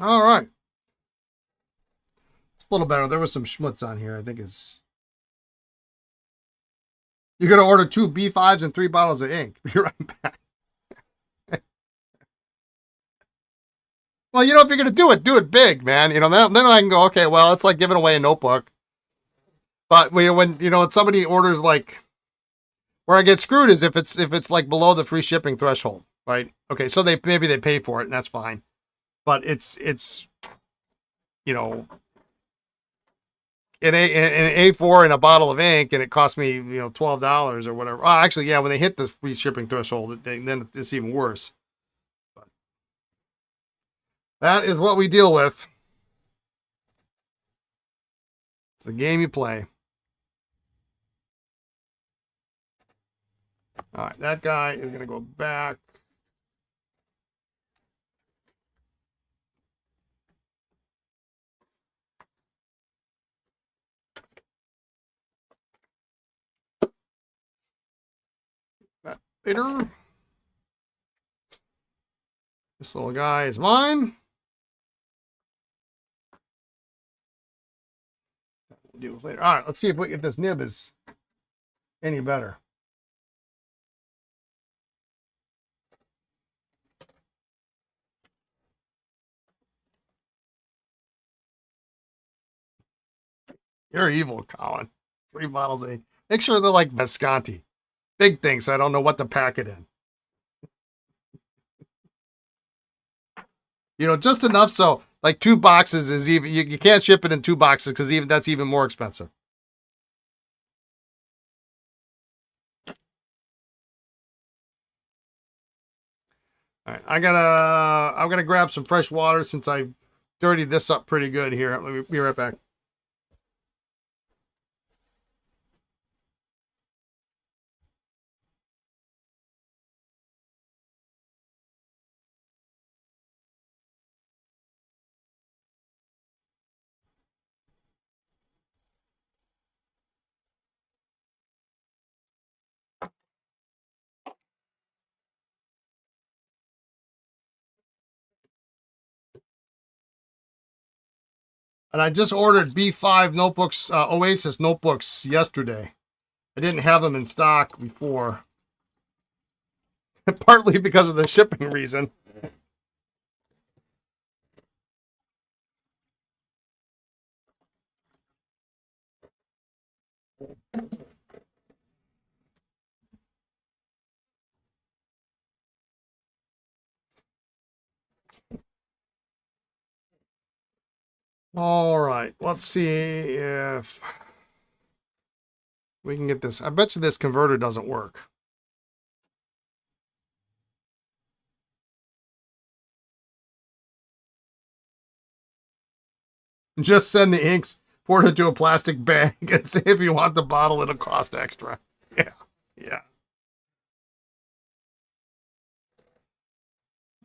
All right. It's a little better. There was some schmutz on here. I think it's. You're going to order 2 B5s and 3 bottles of ink. Be right back. Well, you know, if you're going to do it big, man. You know, then I can go, okay, well, it's like giving away a notebook. But when you know, when somebody orders, like, where I get screwed is if it's like below the free shipping threshold, right? Okay, so maybe they pay for it, and that's fine. But it's you know, an A4 and a bottle of ink, and it cost me, you know, $12 or whatever. Oh, actually, yeah, when they hit the free shipping threshold, then it's even worse. But that is what we deal with. It's the game you play. All right, that guy is going to go back. That later. This little guy is mine. We'll deal with later. All right, let's see if this nib is any better. You're evil, Colin. 3 bottles of ink. Make sure they're like Visconti. Big thing, so I don't know what to pack it in. You know, just enough so like 2 boxes is even. You can't ship it in 2 boxes because that's even more expensive. All right, I'm gonna grab some fresh water since I dirtied this up pretty good here. Let me be right back. And I just ordered B5 notebooks, Oasis notebooks yesterday. I didn't have them in stock before, partly because of the shipping reason. All right, let's see if we can get this. I bet you this converter doesn't work. Just send the inks, pour it into a plastic bag, and say if you want the bottle, it'll cost extra. Yeah, yeah.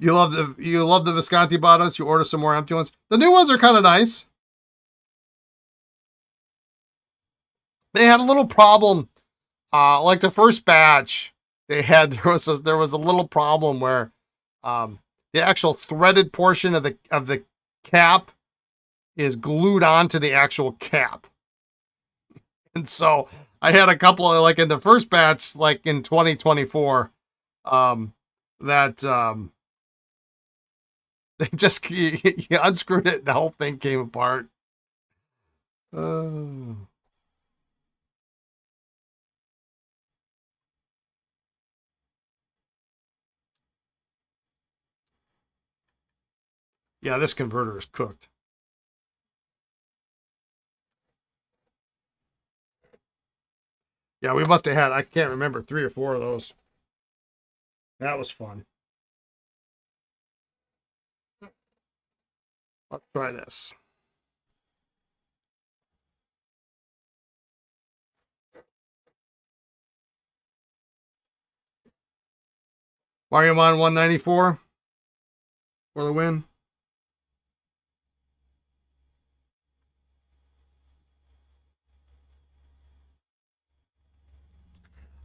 You love the Visconti bottles. You order some more empty ones. The new ones are kind of nice. They had a little problem, like the first batch. They had there was a little problem where the actual threaded portion of the cap is glued onto the actual cap. And so I had a couple of, like in the first batch, like in 2024, that they just you unscrewed it and the whole thing came apart. Yeah, this converter is cooked. Yeah, we must have had, I can't remember, 3 or 4 of those. That was fun. Let's try this. Mariamon 194 for the win.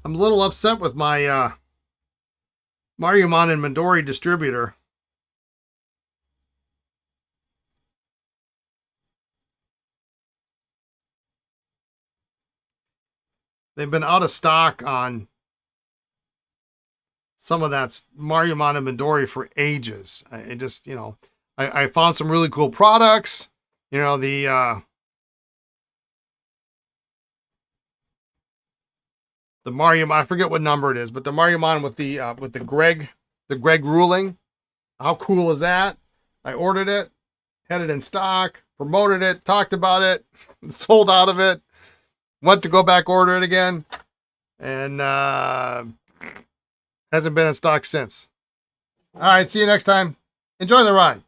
I'm a little upset with my Mariamon and Midori distributor. They've been out of stock on some of that Mariamon and Midori for ages. I just, I found some really cool products. The Mariamon, I forget what number it is, but the Mariamon with the Greg ruling. How cool is that? I ordered it, had it in stock, promoted it, talked about it, sold out of it, went to go back order it again, and hasn't been in stock since. All right, see you next time. Enjoy the ride.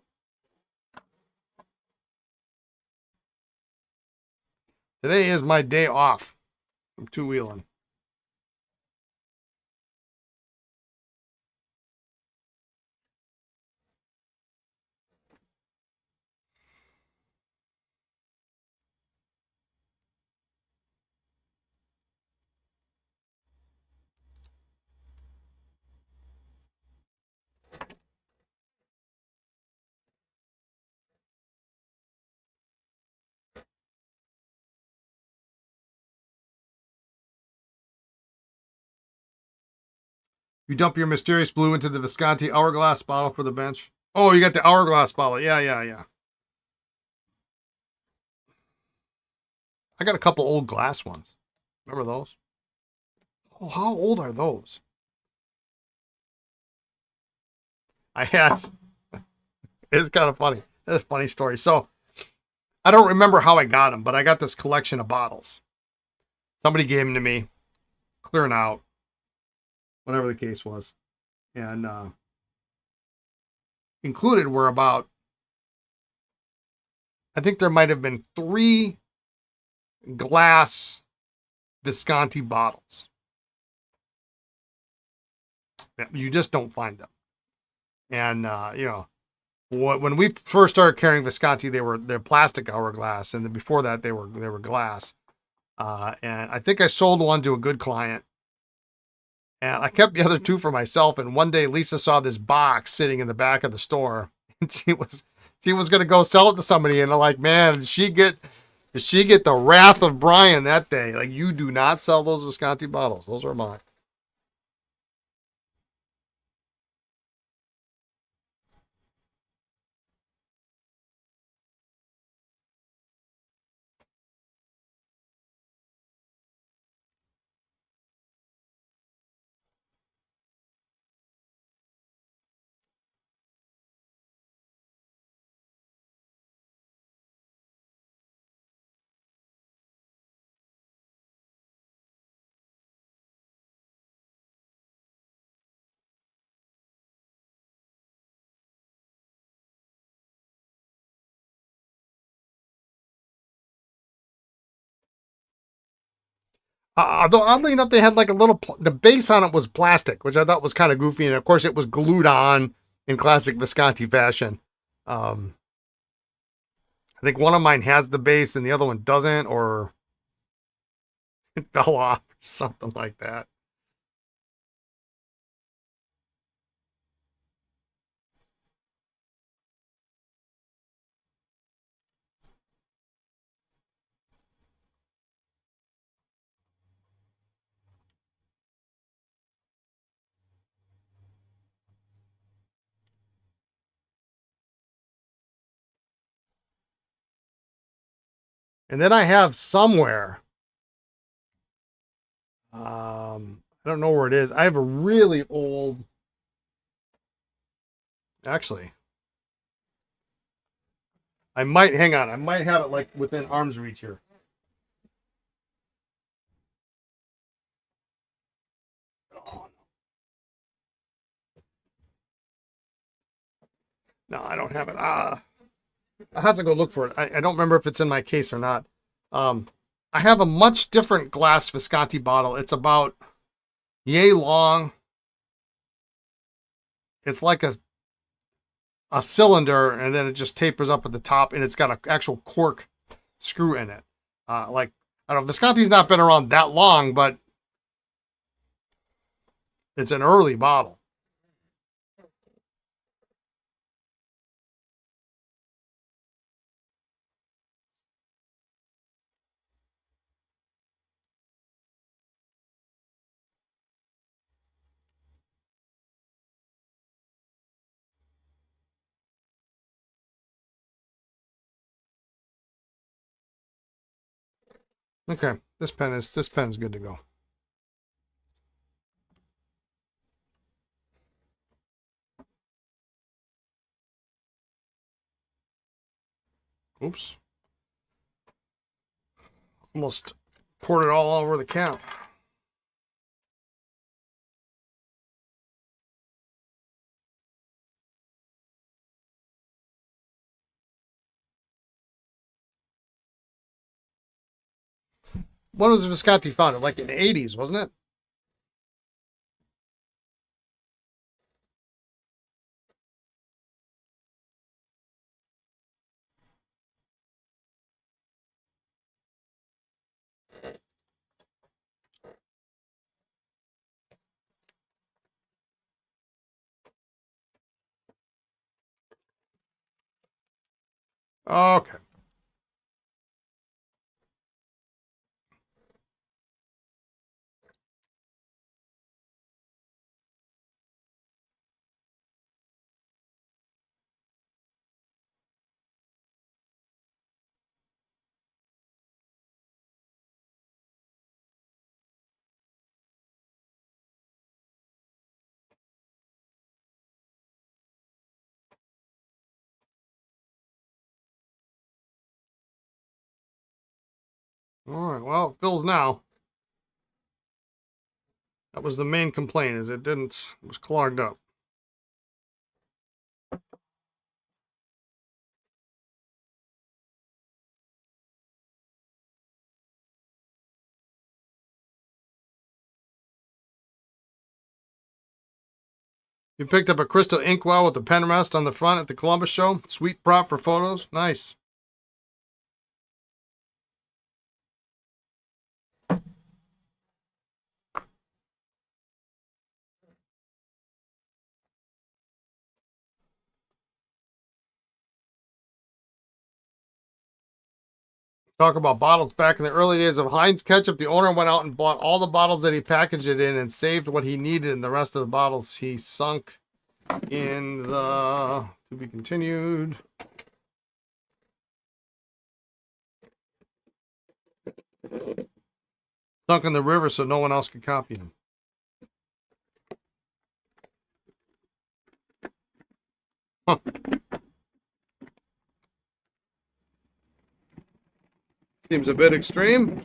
Today is my day off from two-wheeling. You dump your mysterious blue into the Visconti hourglass bottle for the bench. Oh, you got the hourglass bottle. Yeah. I got a couple old glass ones. Remember those? Oh, how old are those? I had. It's kind of funny. That's a funny story. So, I don't remember how I got them, but I got this collection of bottles. Somebody gave them to me, clearing out, whatever the case was. And included were about, I think there might have been 3 glass Visconti bottles. You just don't find them. And, you know, when we first started carrying Visconti, they're plastic hourglass. And then before that, they were glass. And I think I sold one to a good client. And I kept the other 2 for myself. And one day Lisa saw this box sitting in the back of the store. And she was going to go sell it to somebody. And I'm like, man, did she get the wrath of Brian that day? Like, you do not sell those Visconti bottles. Those are mine. Although oddly enough, they had like a little, the base on it was plastic, which I thought was kind of goofy. And of course, it was glued on in classic Visconti fashion. I think one of mine has the base and the other one doesn't, or it fell off, or something like that. And then I have somewhere, I don't know where it is. I have a really old, actually, hang on, I might have it like within arm's reach here. No, I don't have it. I have to go look for it. I don't remember if it's in my case or not. I have a much different glass Visconti bottle. It's about yay long. It's like a cylinder, and then it just tapers up at the top, and it's got an actual cork screw in it. Like, I don't know, Visconti's not been around that long, but it's an early bottle. Okay, this pen's good to go. Oops. Almost poured it all over the cap. When was Visconti founded? Like in the 80s, wasn't it? Okay. All right. Well, it fills now. That was the main complaint, is it was clogged up. You picked up a crystal inkwell with a pen rest on the front at the Columbus show. Sweet prop for photos. Nice. Talk about bottles. Back in the early days of Heinz ketchup, the owner went out and bought all the bottles that he packaged it in and saved what he needed, and the rest of the bottles he sunk in the to be continued. Sunk in the river so no one else could copy him. Huh. Seems a bit extreme.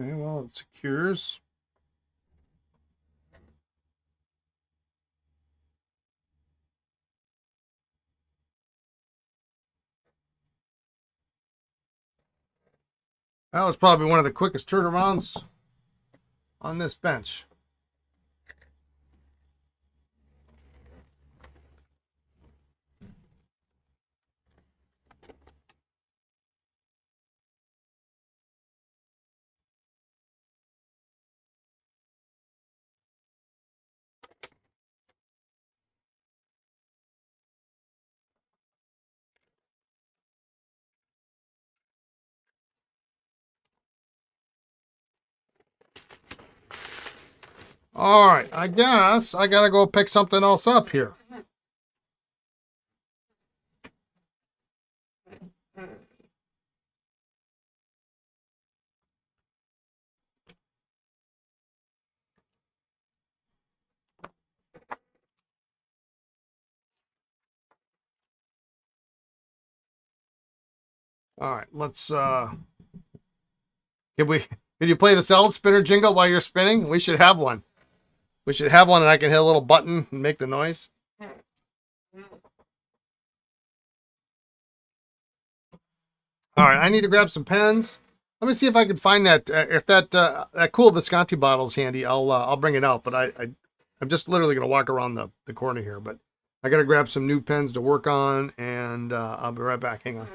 Okay, well, it secures. That was probably one of the quickest turnarounds on this bench. All right, I guess I gotta go pick something else up here. All right, let's can you play the salad spinner jingle while you're spinning? We should have one. We should have one and I can hit a little button and make the noise. All right, I need to grab some pens. Let me see if I can find that. If that cool Visconti bottle is handy, I'll bring it out. But I'm just literally gonna walk around the corner here. But I gotta grab some new pens to work on, and I'll be right back. Hang on.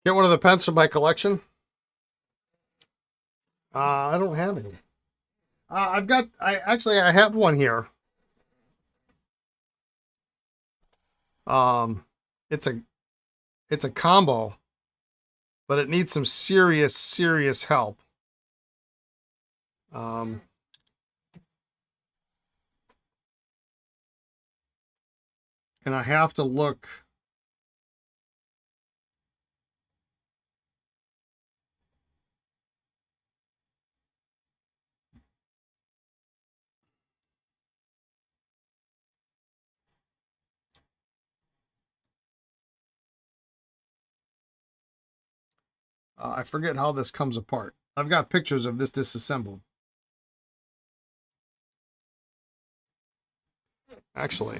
Get one of the pens from my collection. I don't have any. I have one here. It's a combo, but it needs some serious help. And I have to look. I forget how this comes apart. I've got pictures of this disassembled. Actually.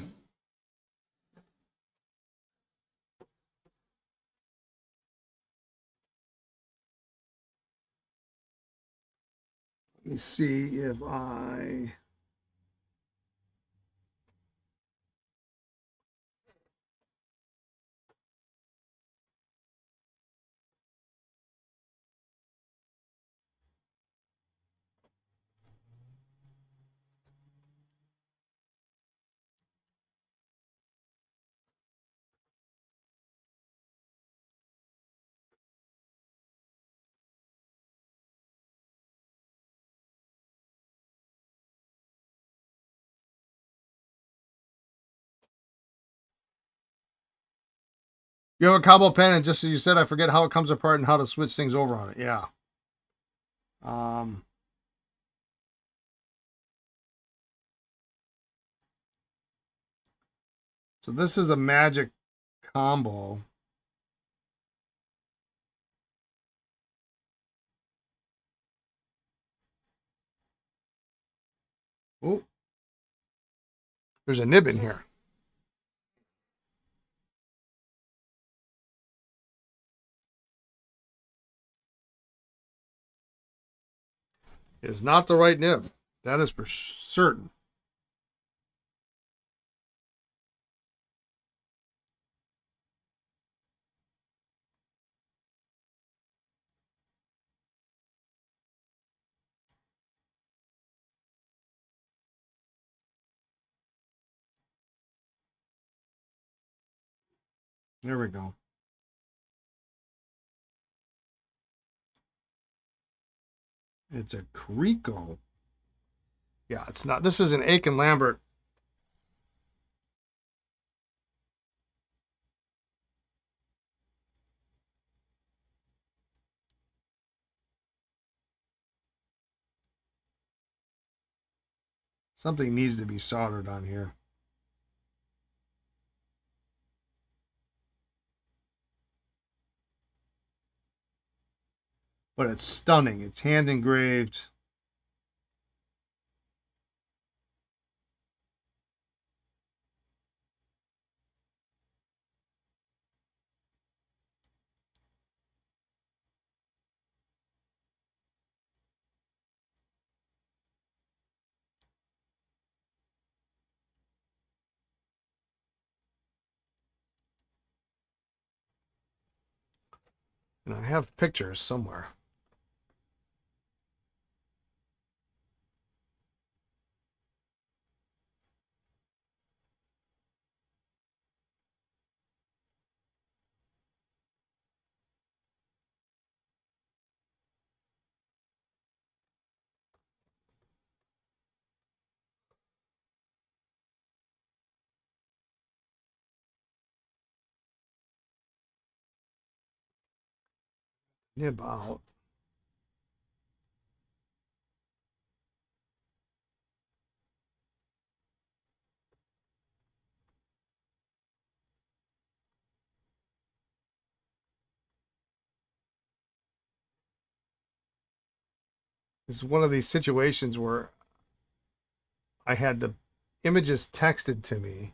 Let me see if I... You have a combo pen, and just as you said, I forget how it comes apart and how to switch things over on it. Yeah. So this is a magic combo. Oh, there's a nib in here. It is not the right nib. That is for certain. There we go. It's a Crico. Yeah, it's not. This is an Aikin Lambert. Something needs to be soldered on here. But it's stunning. It's hand engraved. And I have pictures somewhere. Nib out. It's one of these situations where I had the images texted to me.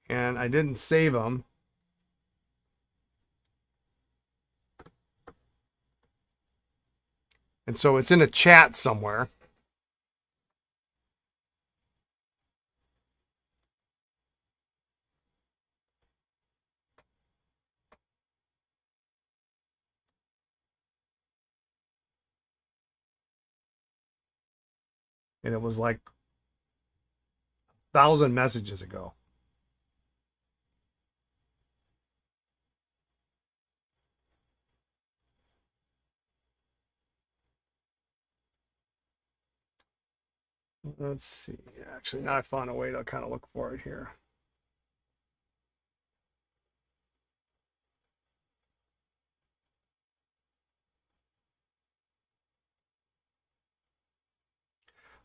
And I didn't save them. And so it's in a chat somewhere. And it was like 1,000 messages ago. Let's see. Actually, now I found a way to kind of look for it here.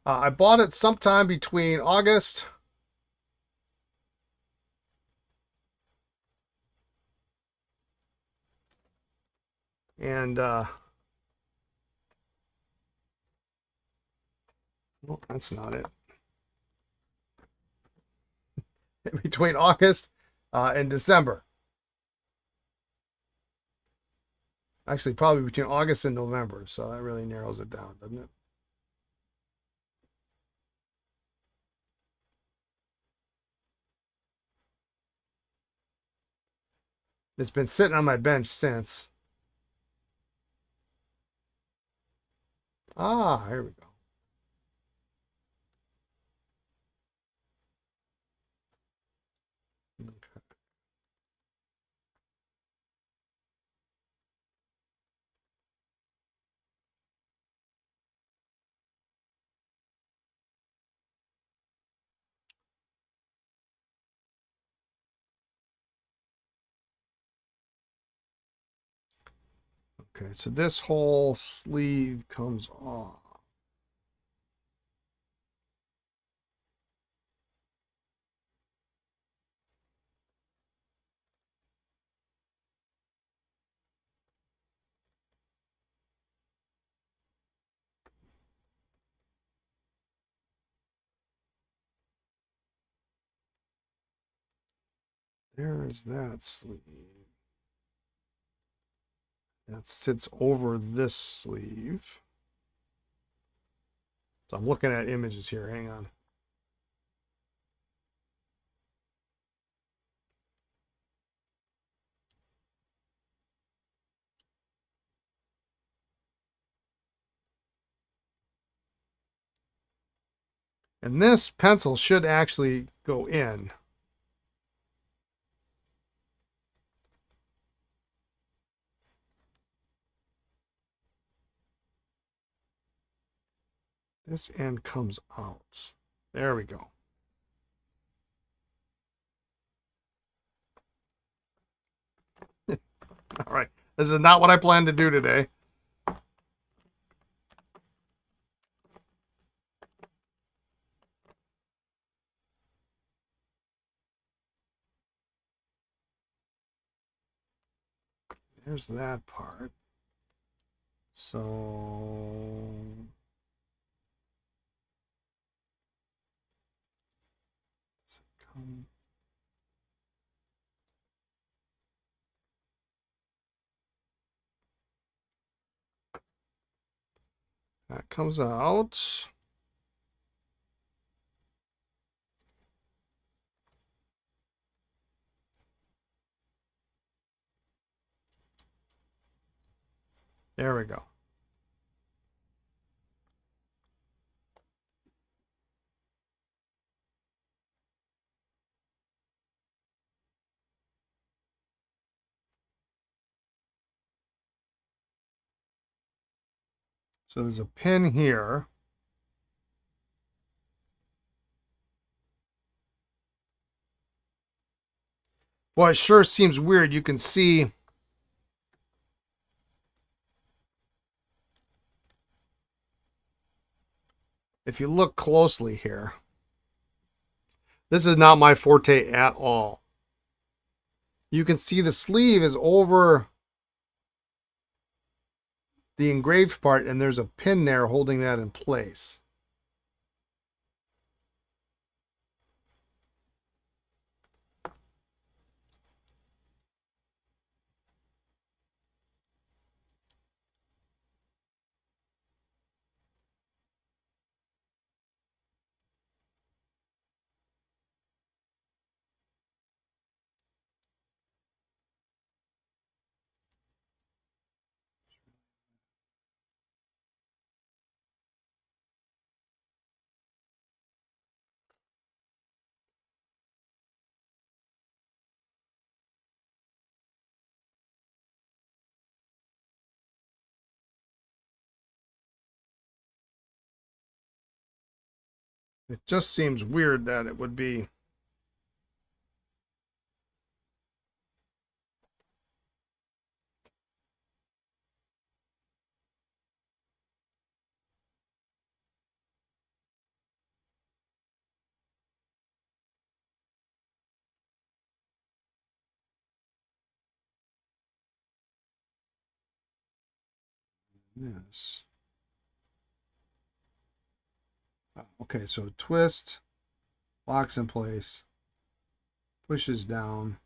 I bought it sometime between August and well, that's not it. Between August and December. Actually, probably between August and November. So that really narrows it down, doesn't it? It's been sitting on my bench since. Ah, here we go. Okay. Okay, so this whole sleeve comes off. There's that sleeve. That sits over this sleeve. So I'm looking at images here. Hang on. And this pencil should actually go in. This end comes out. There we go. All right. This is not what I planned to do today. There's that part. So that comes out. There we go. So there's a pin here. Boy, it sure seems weird. You can see if you look closely here. This is not my forte at all. You can see the sleeve is over the engraved part, and there's a pin there holding that in place. It just seems weird that it would be. Yes. Okay, so twist, locks in place, pushes down.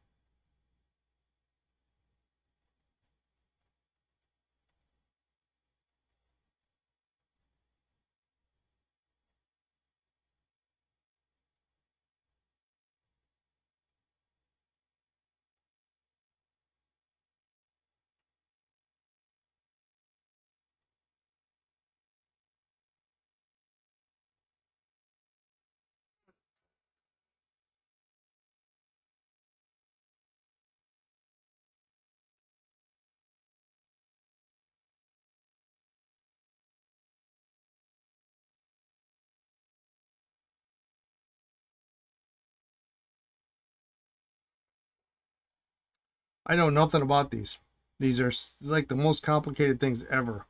I know nothing about these. These are like the most complicated things ever.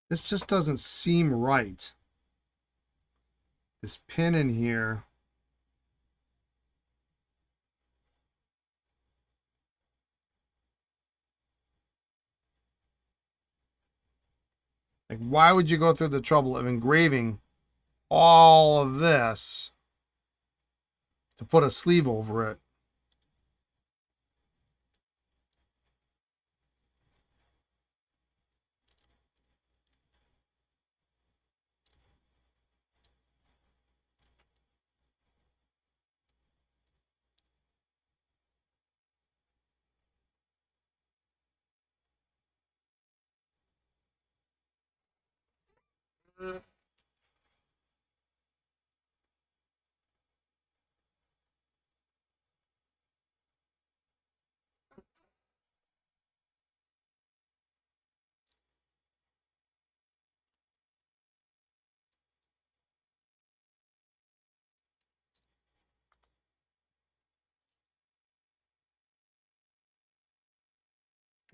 This just doesn't seem right. This pin in here. Like, why would you go through the trouble of engraving all of this to put a sleeve over it?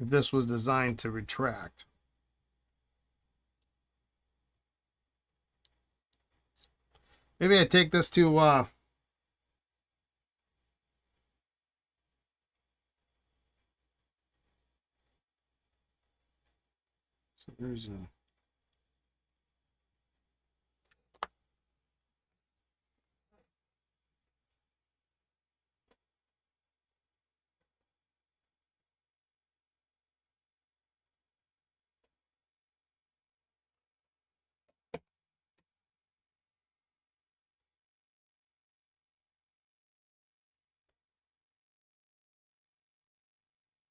If this was designed to retract. Maybe I take this to so there's a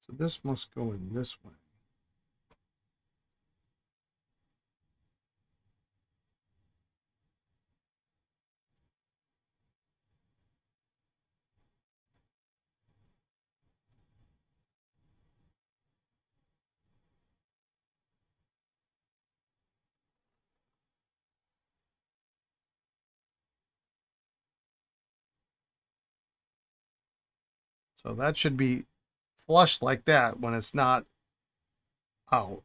so this must go in this way. So that should be flush like that when it's not out.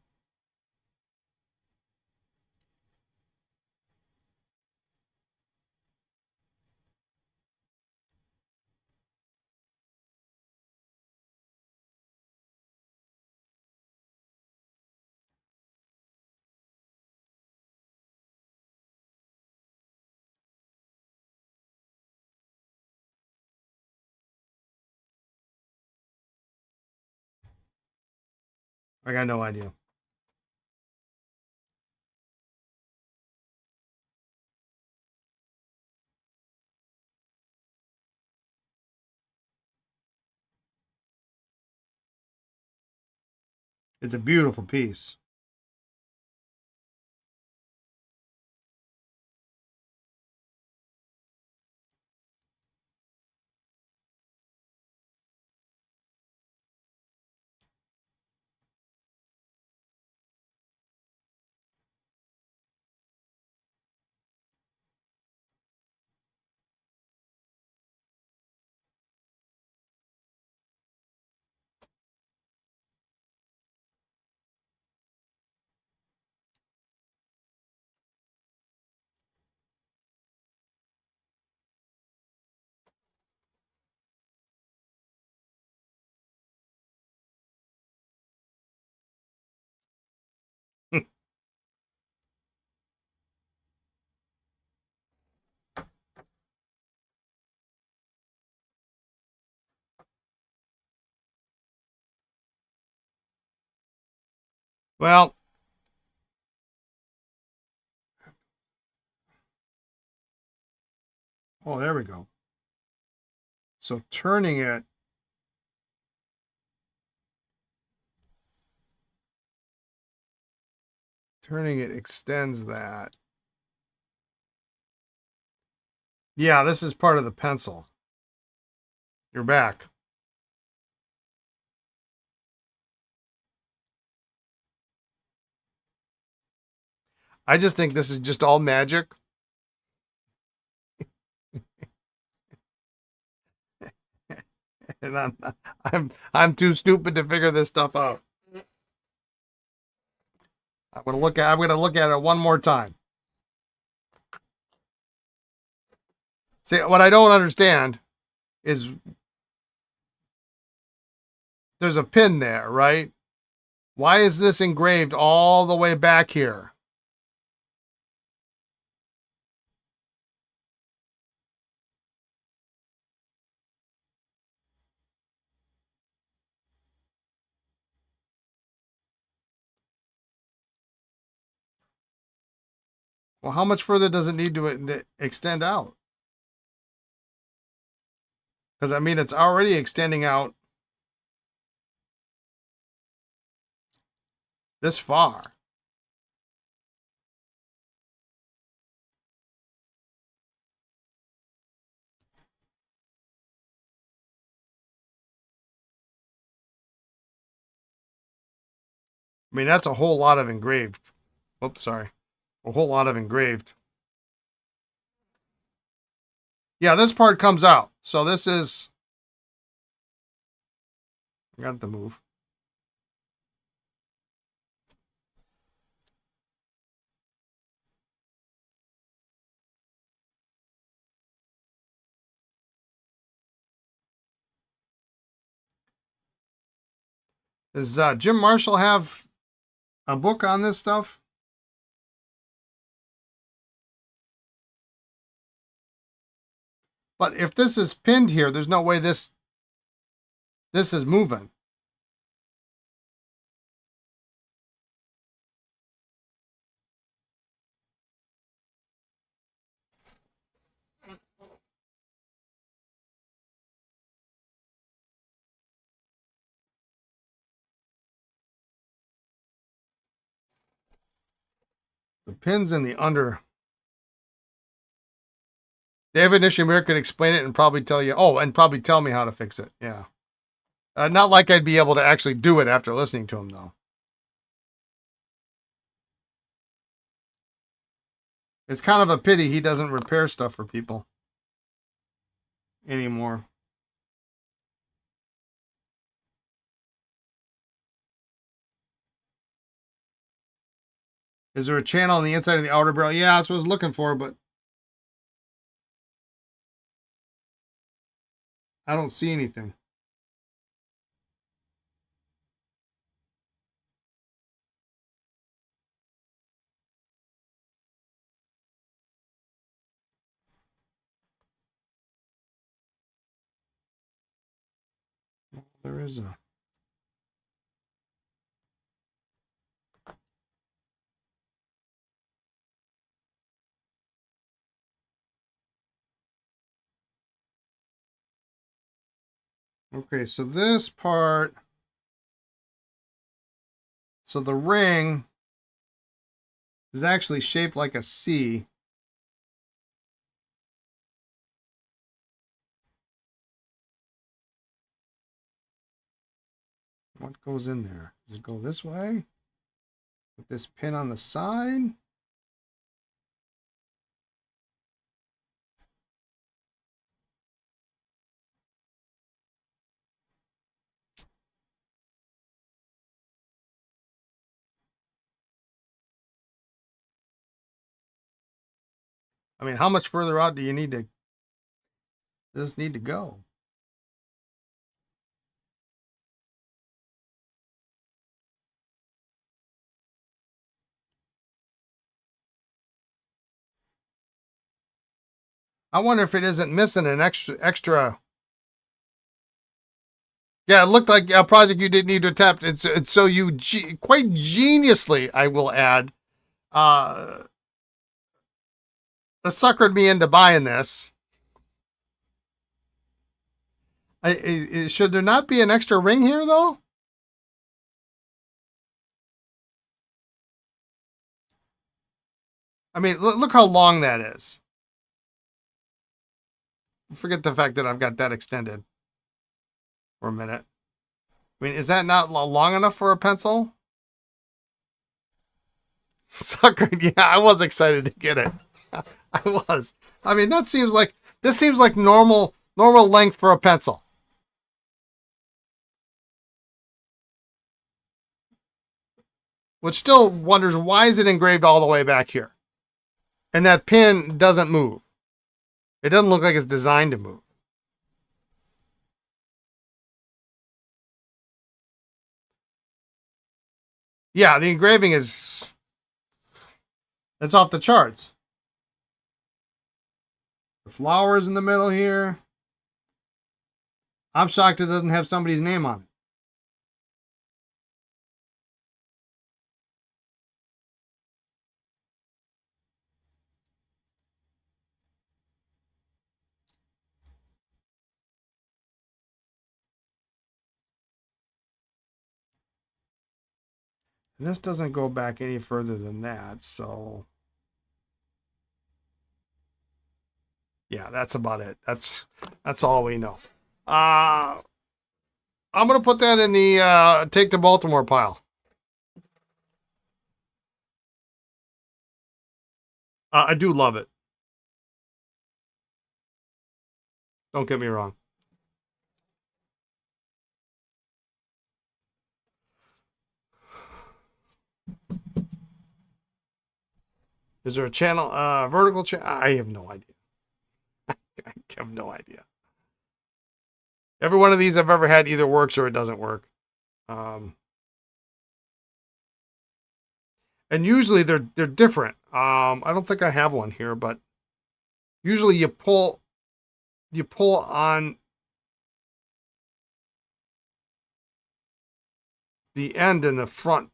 I got no idea. It's a beautiful piece. Well, oh, there we go. So turning it extends that. Yeah, this is part of the pencil. You're back. I just think this is just all magic. And I'm too stupid to figure this stuff out. I'm gonna look at it one more time. See, what I don't understand is there's a pin there, right? Why is this engraved all the way back here? Well, how much further does it need to extend out? Because I mean, it's already extending out this far. I mean, that's a whole lot of engraved. Oops, sorry. A whole lot of engraved. Yeah, this part comes out. So this is... I got the move. Does Jim Marshall have a book on this stuff? But if this is pinned here, there's no way this is moving. The pin's in the under. David Nishimura could explain it and probably tell you, and probably tell me how to fix it. Yeah. Not like I'd be able to actually do it after listening to him, though. It's kind of a pity he doesn't repair stuff for people anymore. Is there a channel on the inside of the outer barrel? Yeah, that's what I was looking for, but I don't see anything. There is a... Okay, so this part So the ring is actually shaped like a C. What goes in there? Does it go this way? With this pin on the side? I mean, how much further out do you need to does this need to go? I wonder if it isn't missing an extra. Yeah, it looked like a project you didn't need to attempt. It's so you quite geniusly, I will add, uh, suckered me into buying this. Should there not be an extra ring here, though? I mean, look how long that is. Forget the fact that I've got that extended for a minute. I mean, is that not long enough for a pencil? Suckered, yeah, I was excited to get it. I was. I mean, this seems like normal length for a pencil. Which still wonders, why is it engraved all the way back here? And that pin doesn't move. It doesn't look like it's designed to move. Yeah, the engraving it's off the charts. The flowers in the middle here. I'm shocked it doesn't have somebody's name on it. And this doesn't go back any further than that, so yeah, that's about it. That's all we know. I'm gonna put that in the take to Baltimore pile. I do love it. Don't get me wrong. Is there a channel, vertical channel? I have no idea. I have no idea. Every one of these I've ever had either works or it doesn't work. And usually they're different. I don't think I have one here, but usually you pull on the end and the front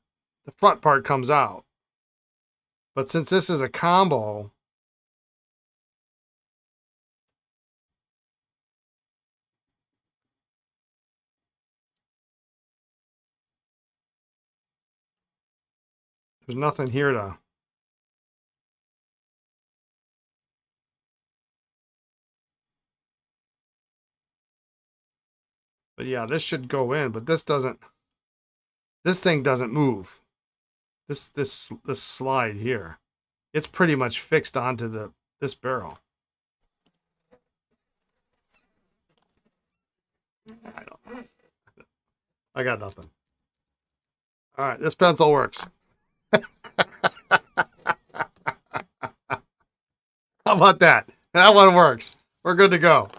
part comes out. But since this is a combo, there's nothing here to. But yeah, this should go in, but this doesn't. This thing doesn't move. This slide here, it's pretty much fixed onto this barrel. I don't know. I got nothing. All right, this pencil works. How about that? That one works. We're good to go.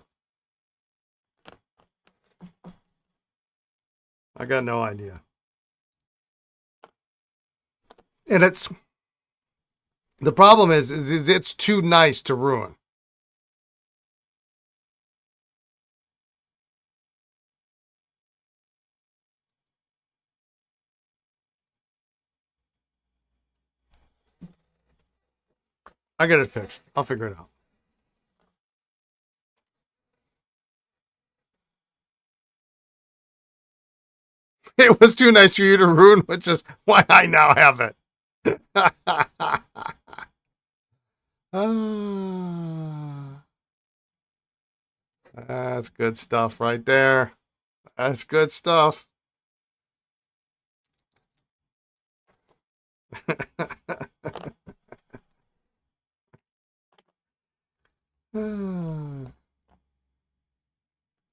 I got no idea. And the problem is it's too nice to ruin. I get it fixed. I'll figure it out. It was too nice for you to ruin, which is why I now have it. That's good stuff right there. That's good stuff.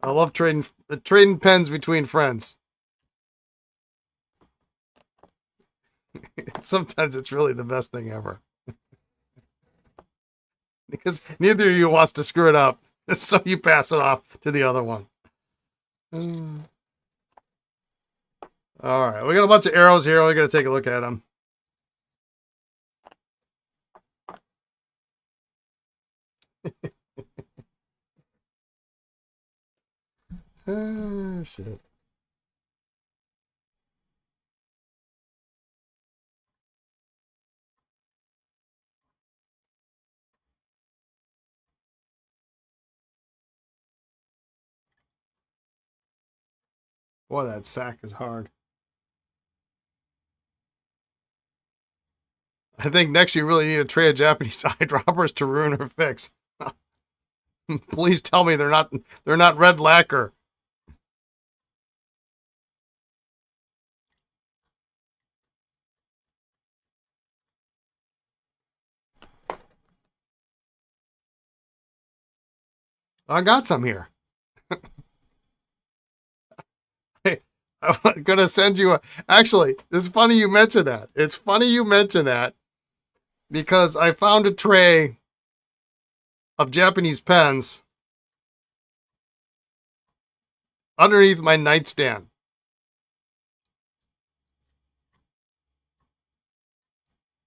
I love trading pens between friends. Sometimes it's really the best thing ever. Because neither of you wants to screw it up. So you pass it off to the other one. All right. We got a bunch of arrows here. We got to take a look at them. Shit. Boy, that sack is hard. I think next you really need a tray of Japanese eyedroppers to ruin or fix. Please tell me they're not red lacquer. I got some here. Hey, I'm gonna send you a. Actually, it's funny you mention that. It's funny you mention that because I found a tray of Japanese pens underneath my nightstand.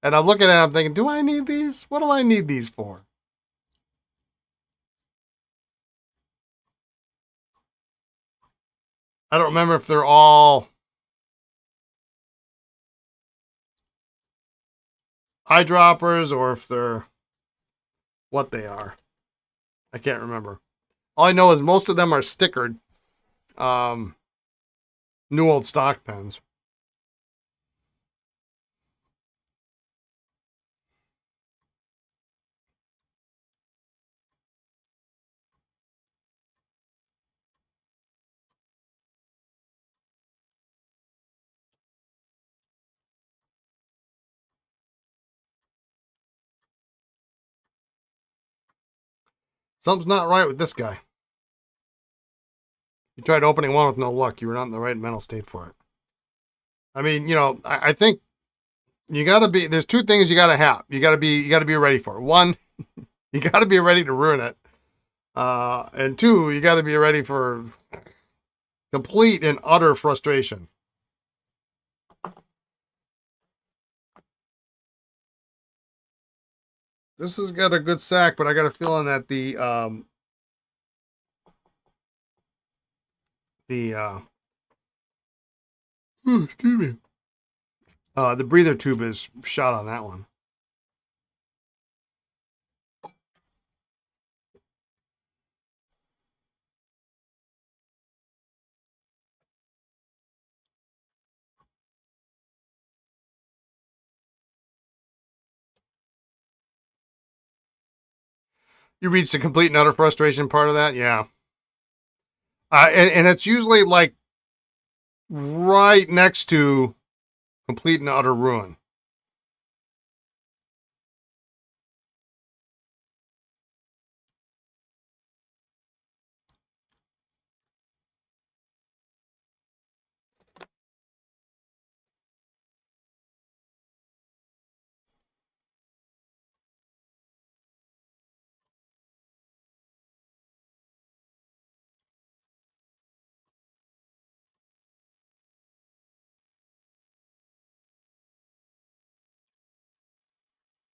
And I'm looking at it, I'm thinking, do I need these? What do I need these for? I don't remember if they're all eyedroppers or if they're what they are. I can't remember. All I know is most of them are stickered. New old stock pens. Something's not right with this guy. You tried opening one with no luck. You were not in the right mental state for it. I mean, I think you gotta be. There's two things you gotta have. You gotta be ready for it. One, you gotta be ready to ruin it. And two, you gotta be ready for complete and utter frustration. This has got a good sack, but I got a feeling that excuse me. The breather tube is shot on that one. You reach the complete and utter frustration part of that, yeah. And it's usually like right next to complete and utter ruin.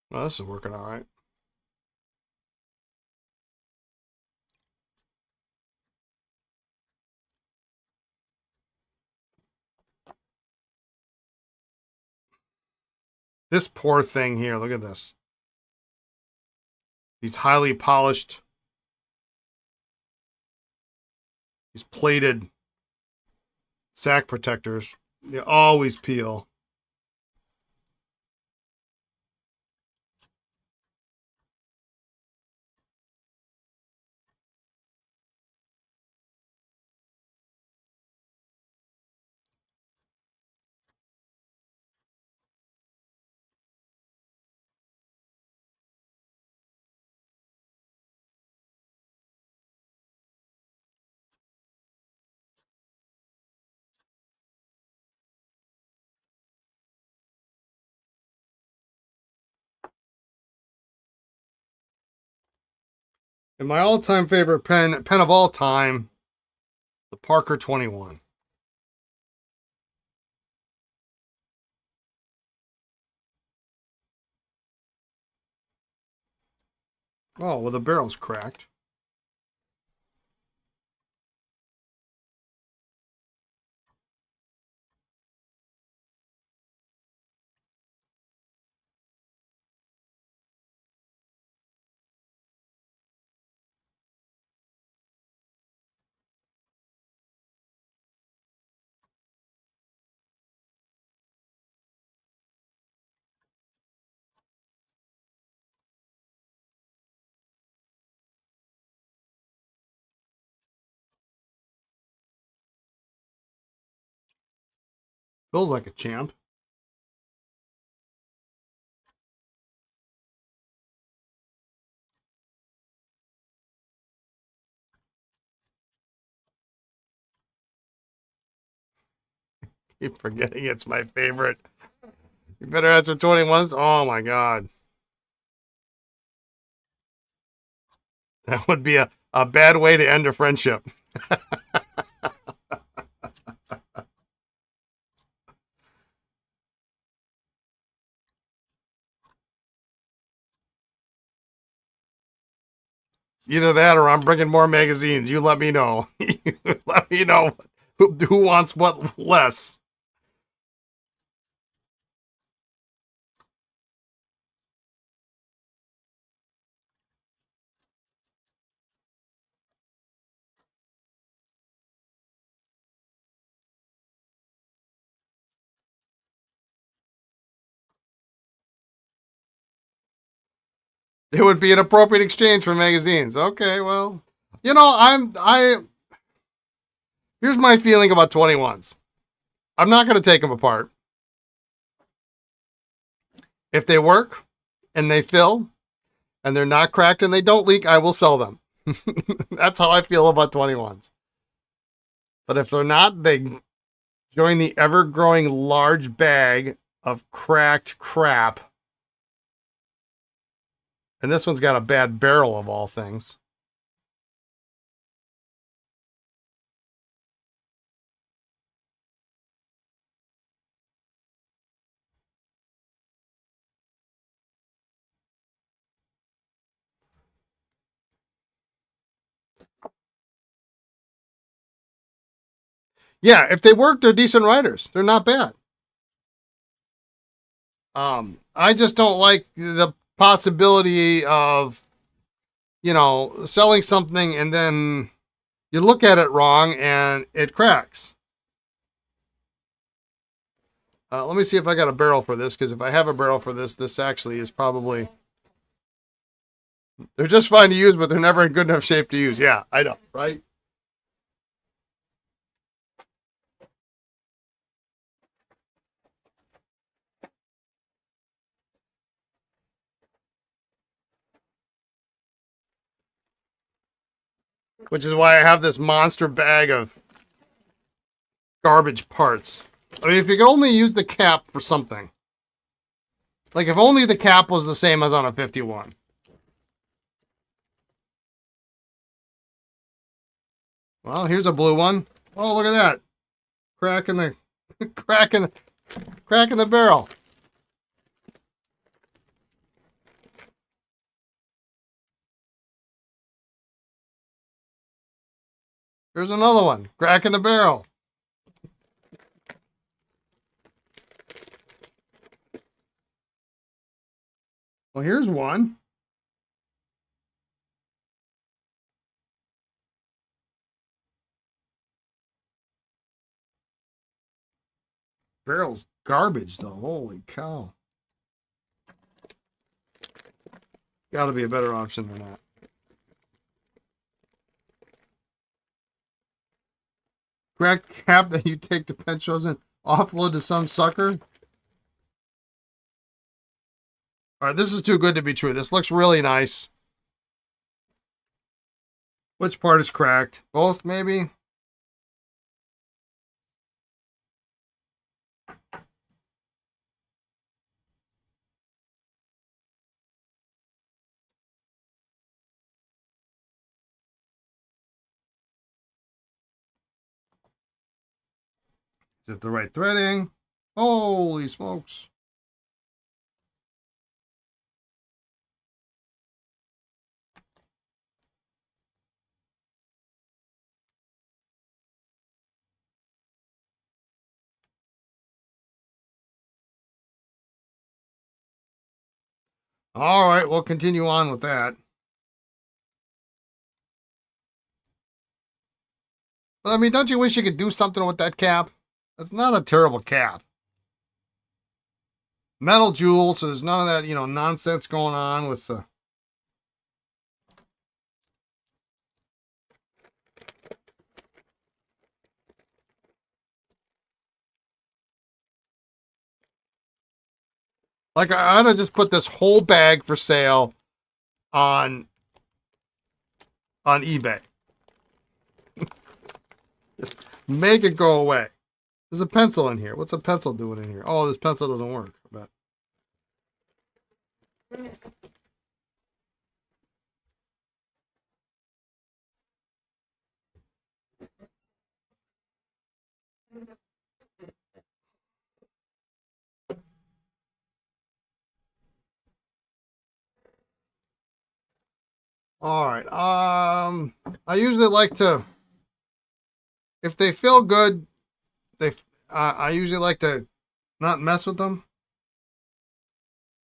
Well, this is working all right. This poor thing here, look at this. He's highly polished. He's plated sack protectors. They always peel. And my all-time favorite pen of all time, the Parker 21. Oh, well, the barrel's cracked. Feels like a champ. Keep forgetting it's my favorite. You better answer 21s. Oh my god. That would be a bad way to end a friendship. Either that or I'm bringing more magazines. You let me know. Let me know who wants what less. It would be an appropriate exchange for magazines. Okay, well, you know, here's my feeling about 21s. I'm not going to take them apart. If they work and they fill and they're not cracked and they don't leak, I will sell them. That's how I feel about 21s. But if they're not, they join the ever-growing large bag of cracked crap. And this one's got a bad barrel of all things. Yeah, if they work, they're decent writers. They're not bad. I just don't like the possibility of, selling something and then you look at it wrong and it cracks. Let me see if I got a barrel for this, because if I have a barrel for this, this actually is probably... They're just fine to use, but they're never in good enough shape to use. Yeah, I know, right? Which is why I have this monster bag of garbage parts. I mean, if you could only use the cap for something. Like, if only the cap was the same as on a 51. Well, here's a blue one. Oh, look at that. Crack in the crack in the barrel. Here's another one. Crack in the barrel. Well, here's one. Barrel's garbage, though. Holy cow. Got to be a better option than that. Cracked cap that you take to pet shows and offload to some sucker. All right, this is too good to be true. This looks really nice. Which part is cracked? Both, maybe? Is it the right threading? Holy smokes. All right, we'll continue on with that. But I mean, don't you wish you could do something with that cap? It's not a terrible cap. Metal jewel, so there's none of that, nonsense going on with the. Like, I ought to just put this whole bag for sale on eBay. Just make it go away. There's a pencil in here. What's a pencil doing in here? Oh, this pencil doesn't work. But all right. I usually like to, if they feel good, I usually like to not mess with them.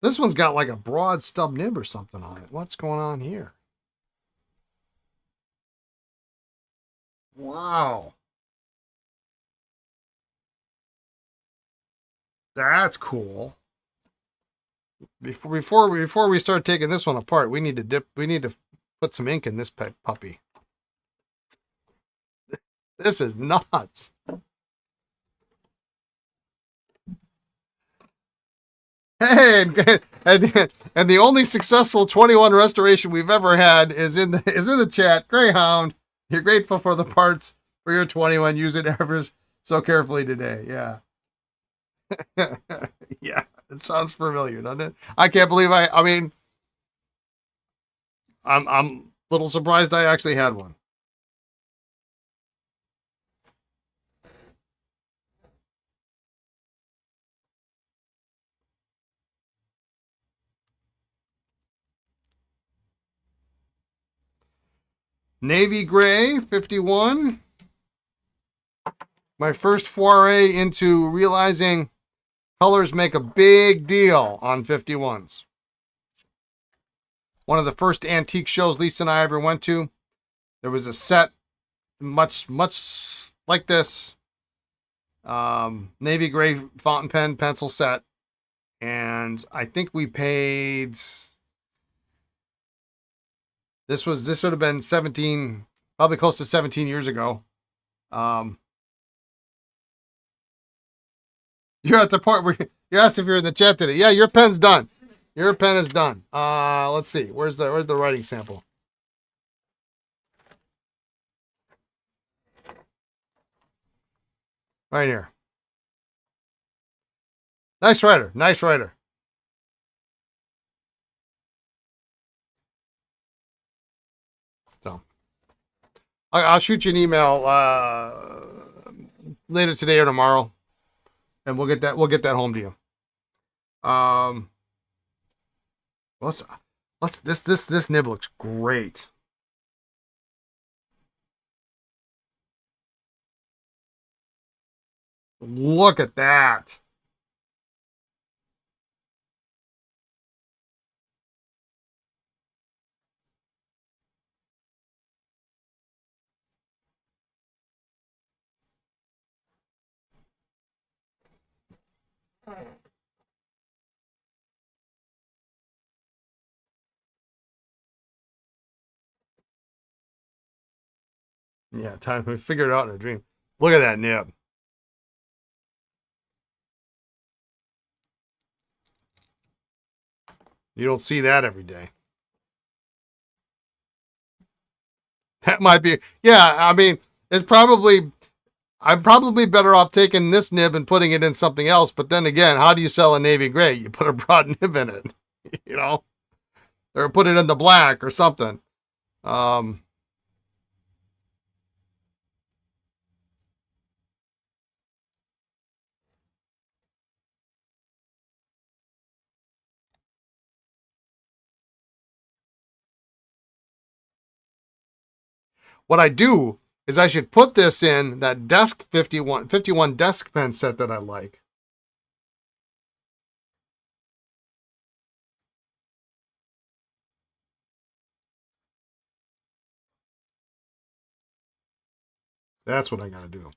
This one's got like a broad stub nib or something on it. What's going on here? Wow. That's cool. Before we start taking this one apart, we need to put some ink in this puppy. This is nuts. Hey, and the only successful 21 restoration we've ever had is in the chat. Greyhound, you're grateful for the parts for your 21. Use it ever so carefully today. Yeah. Yeah, it sounds familiar, doesn't it? I can't believe I mean, I'm a little surprised I actually had one. Navy gray 51. My first foray into realizing colors make a big deal on 51s. One of the first antique shows Lisa and I ever went to, there was a set much like this, navy gray fountain pen pencil set, and I think we paid. This would have been 17, probably close to 17 years ago. You're at the part where you asked if you're in the chat today. Yeah, your pen's done. Your pen is done. Let's see. Where's the writing sample? Right here. Nice writer. Nice writer. So, I'll shoot you an email later today or tomorrow, and we'll get that home to you. This nib looks great. Look at that. Yeah, time we figured it out in a dream. Look at that nib. You don't see that every day. That might be, yeah. I mean, it's probably, I'm probably better off taking this nib and putting it in something else. But then again, how do you sell a navy gray? You put a broad nib in it, you know, or put it in the black or something. Um, what I do is I should put this in that desk 51 desk pen set that I like. That's what I got to do.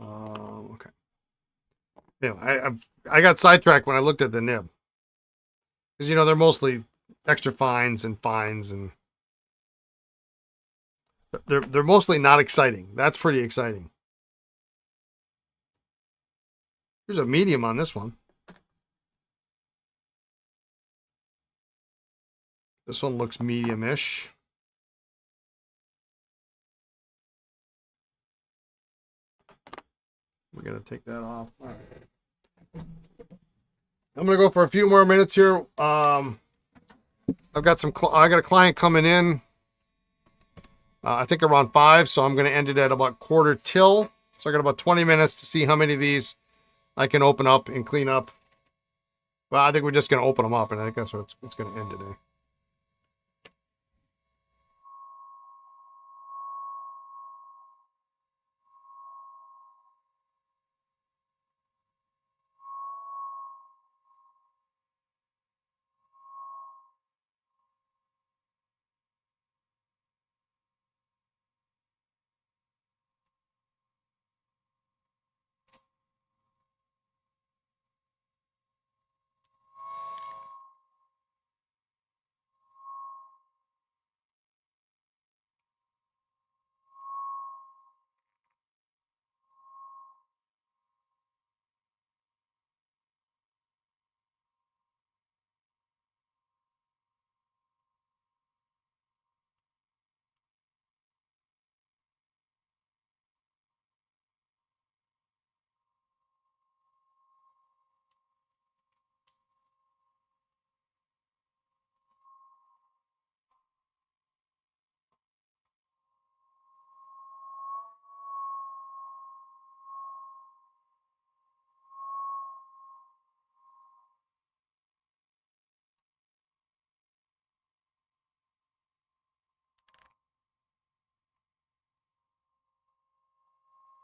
Okay. Anyway, I got sidetracked when I looked at the nib because they're mostly extra fines and they're mostly not exciting. That's pretty exciting. Here's a medium on this one. This one looks medium-ish. We're gonna take that off. All right. I'm gonna go for a few more minutes here. I got a client coming in. I think around 5, so I'm gonna end it at about 1/4 till. So I got about 20 minutes to see how many of these I can open up and clean up. Well, I think we're just gonna open them up, and I think that's what it's gonna end today.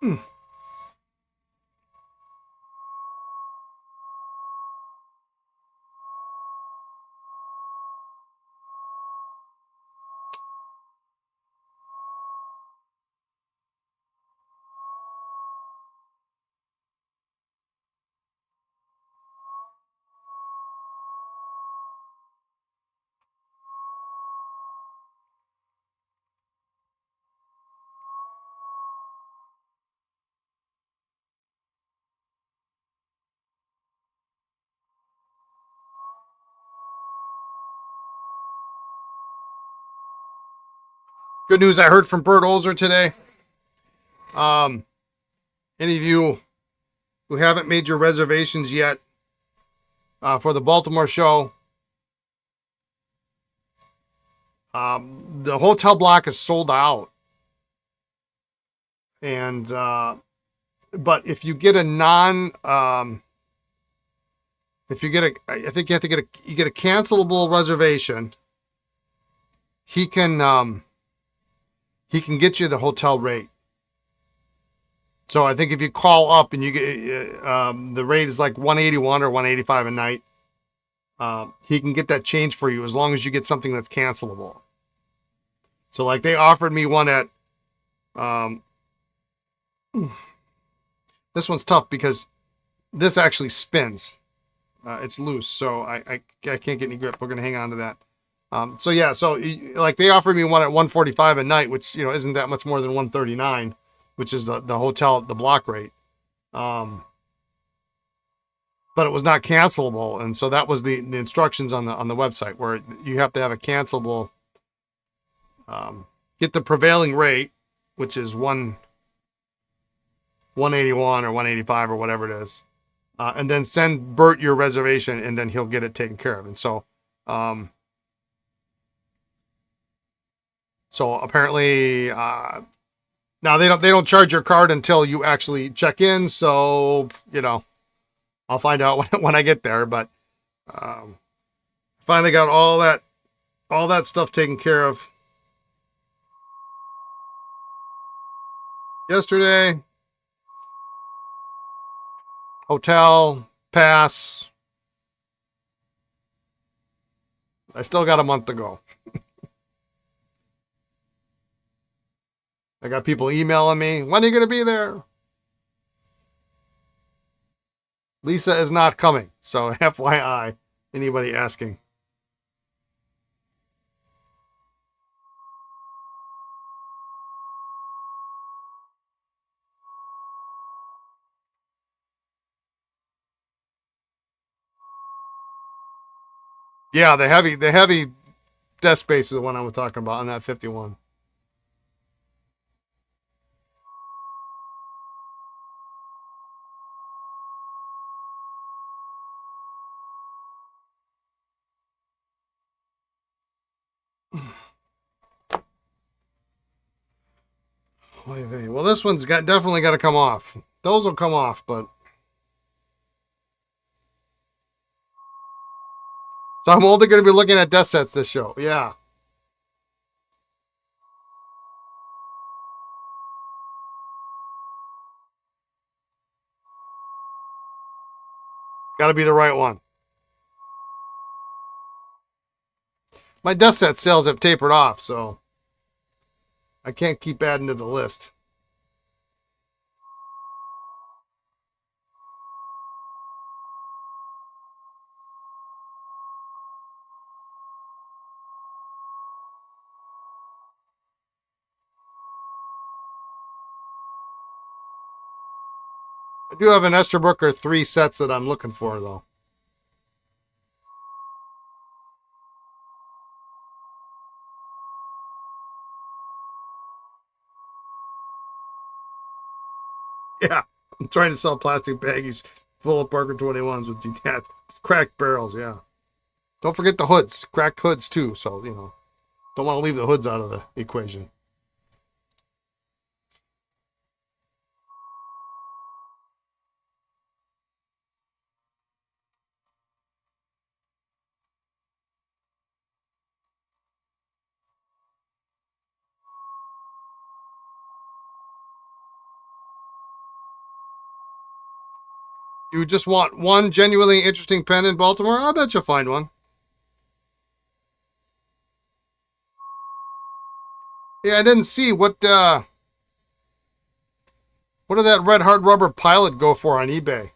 Hmm. Good news I heard from Bert Olzer today. Any of you who haven't made your reservations yet for the Baltimore show, the hotel block is sold out. And but if you get a I think you have to get a cancelable reservation. He can he can get you the hotel rate. So I think if you call up and you get the rate is like 181 or 185 a night, he can get that change for you as long as you get something that's cancelable. So like they offered me one at this one's tough because this actually spins. It's loose, so I can't get any grip. We're gonna hang on to that. So yeah, so like they offered me one at 145 a night, which isn't that much more than 139, which is the hotel, the block rate. But it was not cancelable, and so that was the instructions on the website, where you have to have a cancelable. Get the prevailing rate, which is 181 or 185 or whatever it is, and then send Bert your reservation, and then he'll get it taken care of. And so, apparently, now they don't charge your card until you actually check in. So I'll find out when I get there. But finally got all that stuff taken care of yesterday. Hotel, pass. I still got a month to go. I got people emailing me, when are you going to be there? Lisa is not coming, so FYI, anybody asking. Yeah, the heavy desk space is the one I was talking about on that 51. Well, this one's definitely got to come off. Those will come off, but so I'm only going to be looking at desk sets this show. Yeah. Got to be the right one. My desk set sales have tapered off, so I can't keep adding to the list. I do have an Esterbrook 3 sets that I'm looking for, though. Yeah, I'm trying to sell plastic baggies full of Parker 21s with detached cracked barrels. Yeah. Don't forget the hoods, cracked hoods too. So don't want to leave the hoods out of the equation. You just want one genuinely interesting pen in Baltimore? I bet you'll find one. Yeah, I didn't see what did that red hard rubber Pilot go for on eBay?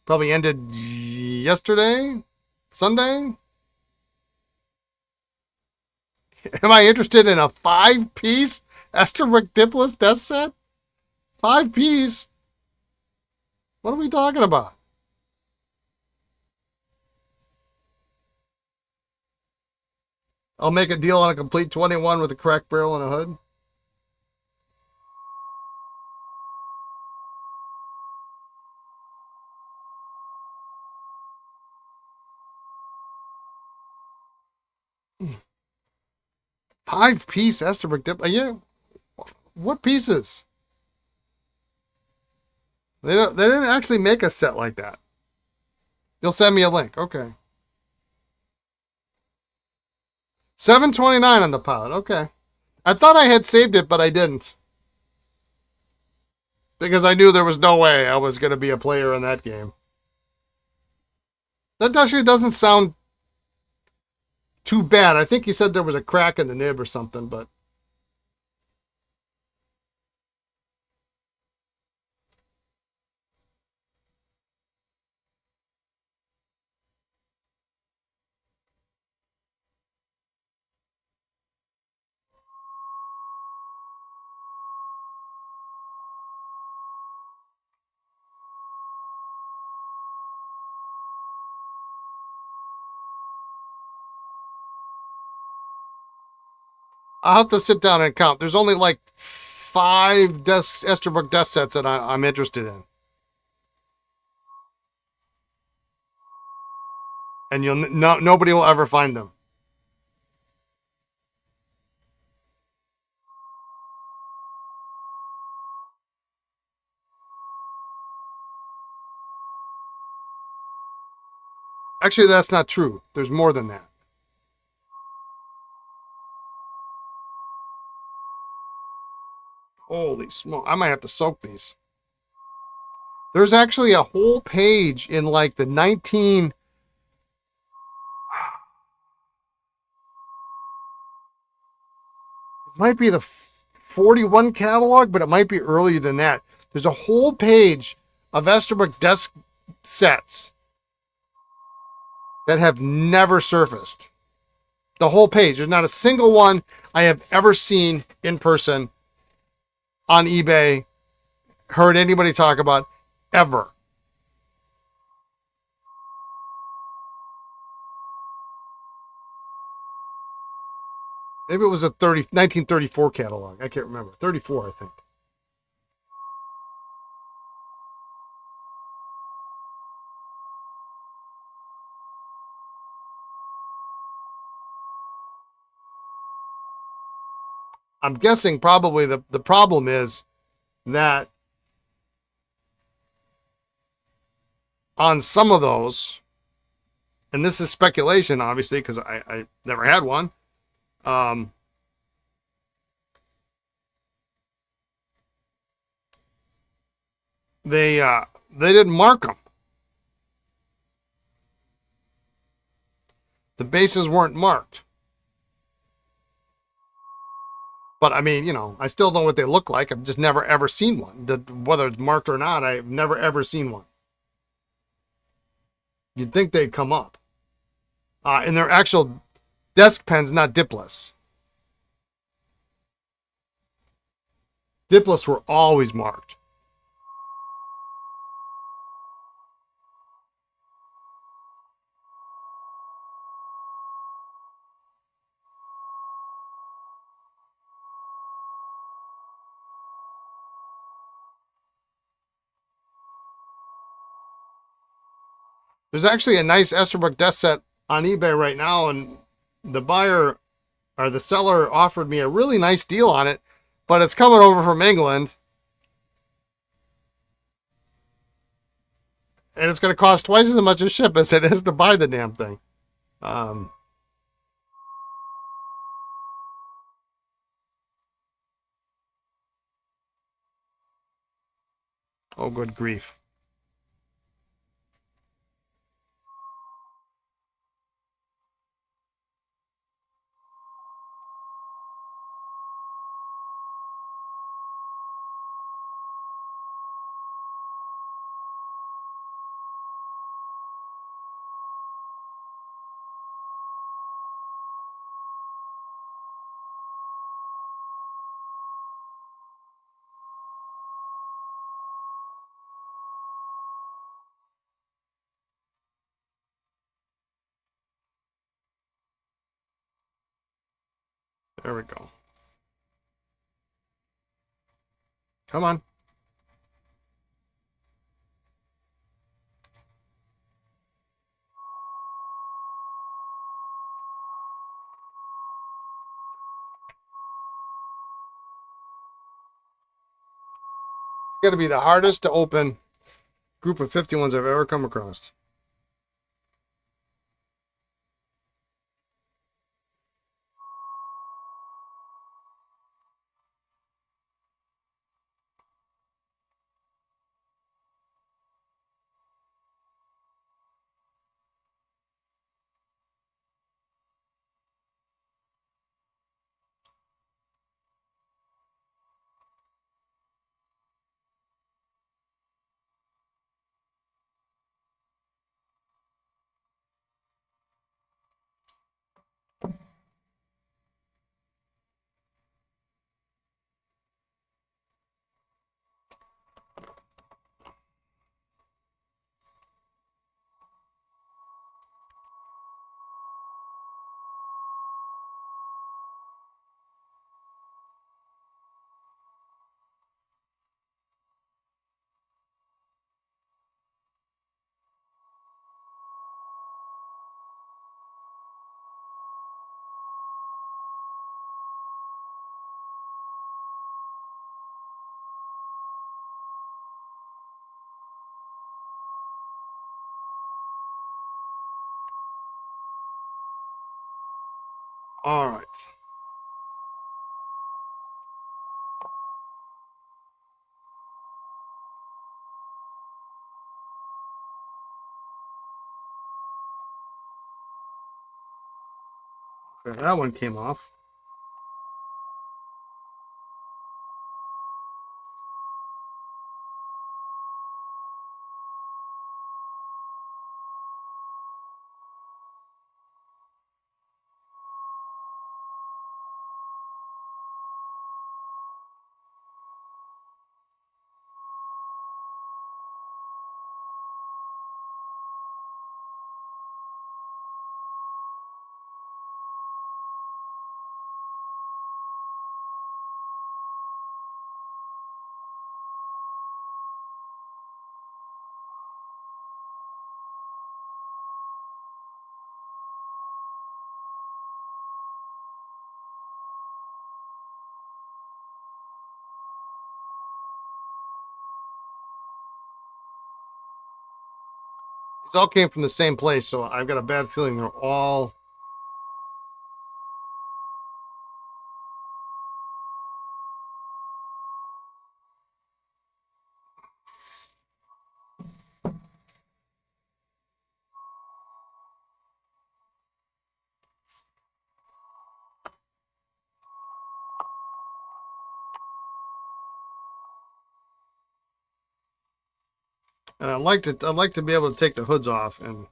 Probably ended yesterday, Sunday. Am I interested in a 5-piece Esterbrook Dipless desk set? 5-piece? What are we talking about? I'll make a deal on a complete 21 with a cracked barrel and a hood. Five-piece Esterbrook dip. Yeah. What pieces? They didn't actually make a set like that. You'll send me a link. Okay. 729 on the Pilot. Okay. I thought I had saved it, but I didn't. Because I knew there was no way I was going to be a player in that game. That actually doesn't sound too bad. I think he said there was a crack in the nib or something, but... I'll have to sit down and count. There's only like 5 Esterbrook desk sets that I'm interested in. And nobody will ever find them. Actually, that's not true. There's more than that. Holy smoke. I might have to soak these. There's actually a whole page in like the 19... It might be the 41 catalog, but it might be earlier than that. There's a whole page of Esterbrook desk sets that have never surfaced. The whole page. There's not a single one I have ever seen in person on eBay, heard anybody talk about, ever. Maybe it was a 1934 catalog. I can't remember. 34, I think. I'm guessing probably the problem is that on some of those, and this is speculation, obviously, because I never had one, they didn't mark them. The bases weren't marked. But I mean, you know, I still know what they look like. I've just never ever seen one. Whether it's marked or not, I've never ever seen one. You'd think they'd come up. And they're actual desk pens, not dipless. Dipless were always marked. There's actually a nice Esterbrook desk set on eBay right now, and the buyer or the seller offered me a really nice deal on it, but it's coming over from England, and it's going to cost twice as much to ship as it is to buy the damn thing. Oh, good grief. There we go. Come on. It's got to be the hardest to open group of 51s I've ever come across. All right. Okay, that one came off. These all came from the same place, so I've got a bad feeling they're all. And I'd like to be able to take the hoods off and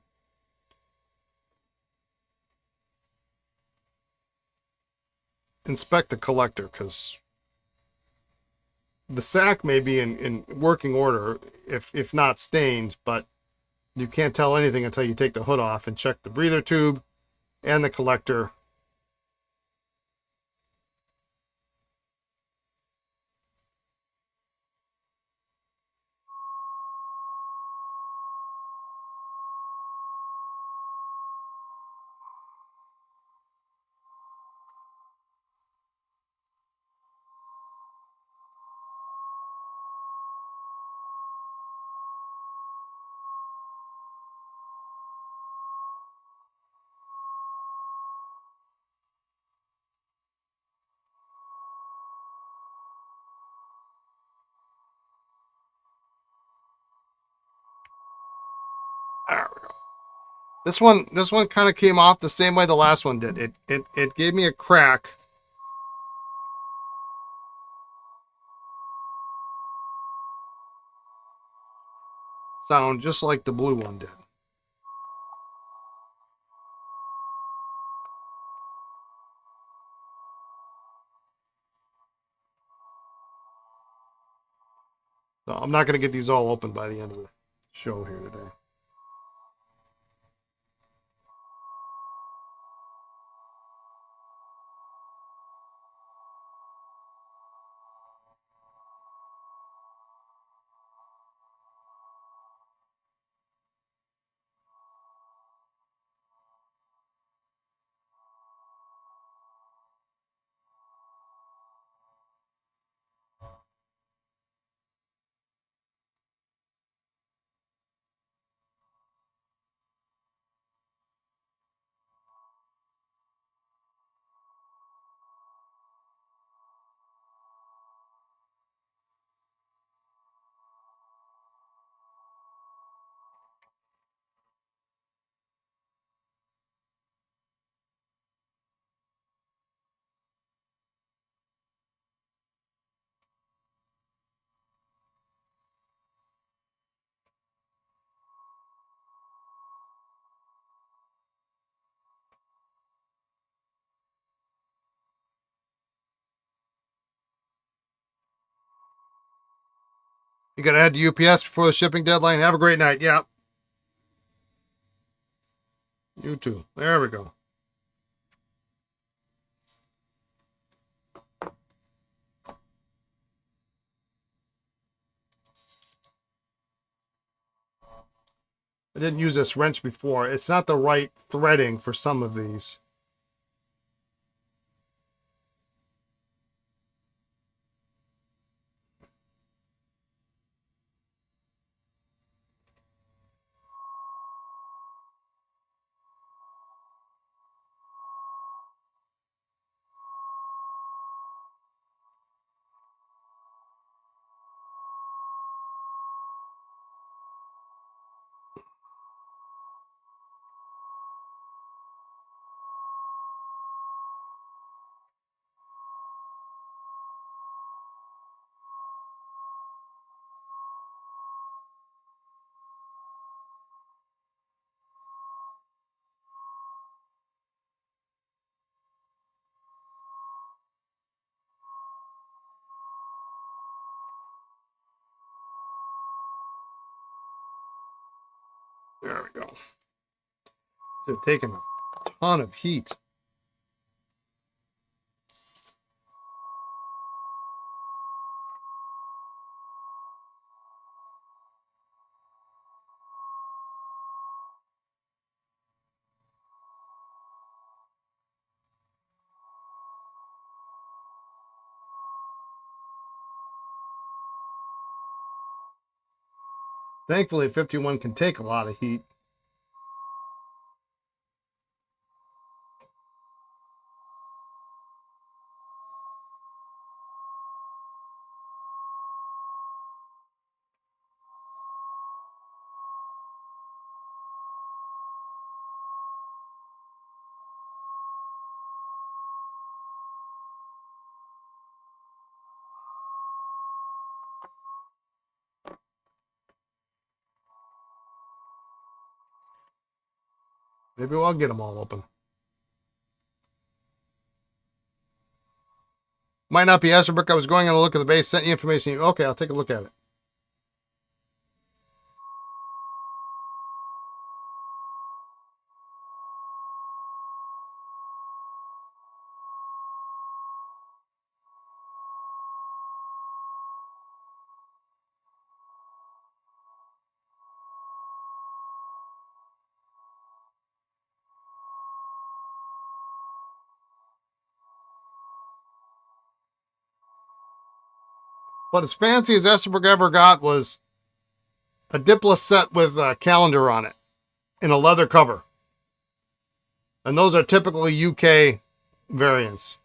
inspect the collector, because the sack may be in working order, if not stained, but you can't tell anything until you take the hood off and check the breather tube and the collector. There we go. This one kind of came off the same way the last one did. It gave me a crack. Sound just like the blue one did. So I'm not going to get these all open by the end of the show here today. You got to head to UPS before the shipping deadline. Have a great night. Yeah. You too. There we go. I didn't use this wrench before. It's not the right threading for some of these. There we go. They're taking a ton of heat. Thankfully, 51 can take a lot of heat. Maybe I'll get them all open. Might not be Esterbrook. I was going on a look at the base, sent you information. Okay, I'll take a look at it. But as fancy as Esterbrook ever got was a Diplo set with a calendar on it in a leather cover. And those are typically UK variants.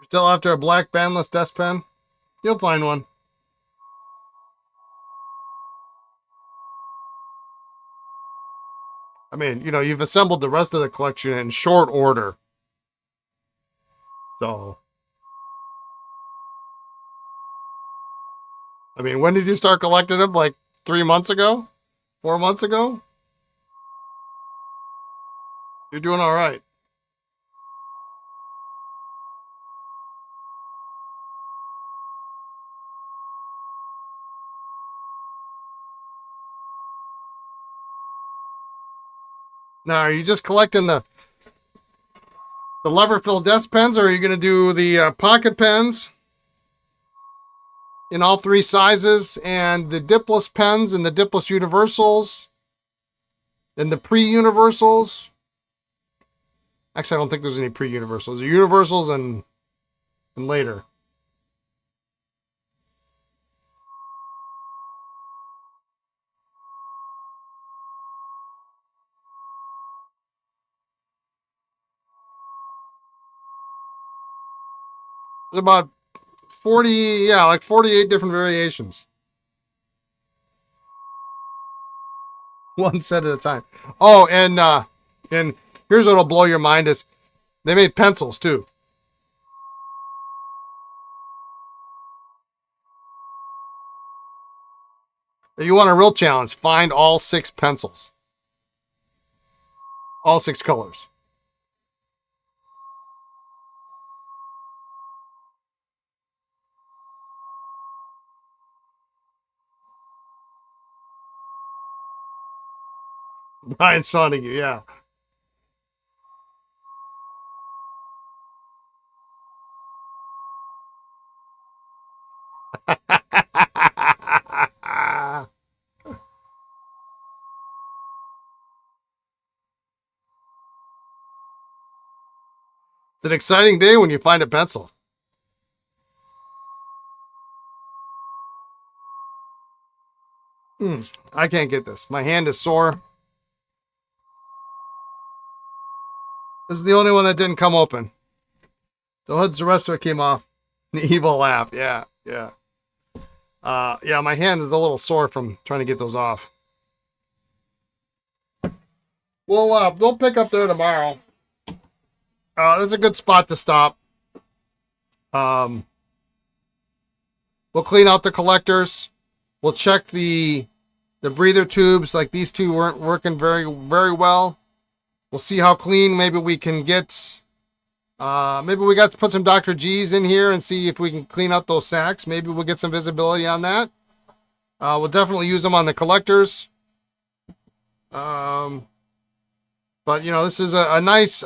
You're still after a black bandless desk pen? You'll find one. I mean, you know, you've assembled the rest of the collection in short order. So, I mean, when did you start collecting them? Like 3 months ago? 4 months ago? You're doing all right. Now, are you just collecting the lever fill desk pens, or are you going to do the pocket pens in all 3 sizes, and the dipless pens and the dipless universals and the pre-universals? Actually, I don't think there's any pre-universals. The universals and later. There's about 40, yeah, like 48 different variations. One set at a time. Oh, and here's what'll blow your mind is they made pencils too. If you want a real challenge, find all 6 pencils. All 6 colors. Brian's taunting you, yeah. an exciting day when you find a pencil. I can't get this. My hand is sore. This is the only one that didn't come open. The rest of it came off. The evil laugh. Yeah, yeah. Yeah, my hand is a little sore from trying to get those off. We'll pick up there tomorrow. There's a good spot to stop. We'll clean out the collectors. We'll check the breather tubes. Like these two weren't working very, very well. We'll see how clean maybe we can get. Maybe we got to put some Dr. G's in here and see if we can clean out those sacks. Maybe we'll get some visibility on that. We'll definitely use them on the collectors. But, you know, this is a nice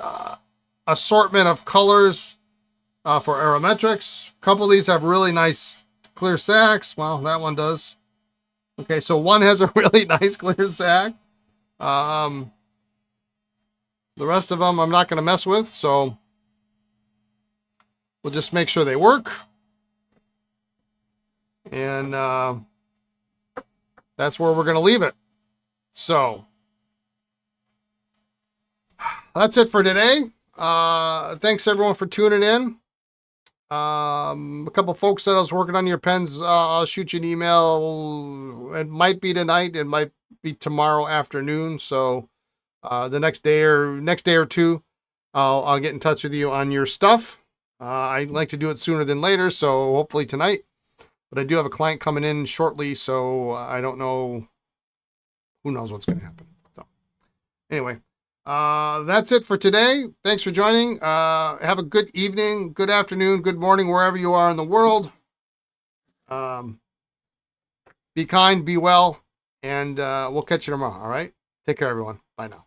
assortment of colors for Aerometrics. A couple of these have really nice clear sacks. Well, that one does. Okay, so one has a really nice clear sack. The rest of them I'm not going to mess with, so we'll just make sure they work. And that's where we're going to leave it. So that's it for today. Thanks everyone for tuning in. A couple folks said I was working on your pens. I'll shoot you an email. It might be tonight. It might be tomorrow afternoon. So the next day or two, I'll get in touch with you on your stuff. I'd like to do it sooner than later, so hopefully tonight. But I do have a client coming in shortly, so I don't know. Who knows what's going to happen. So anyway. That's it for today. Thanks for joining. Have a good evening, good afternoon, good morning, wherever you are in the world. Be kind, be well, and we'll catch you tomorrow. All right. Take care, everyone. Bye now.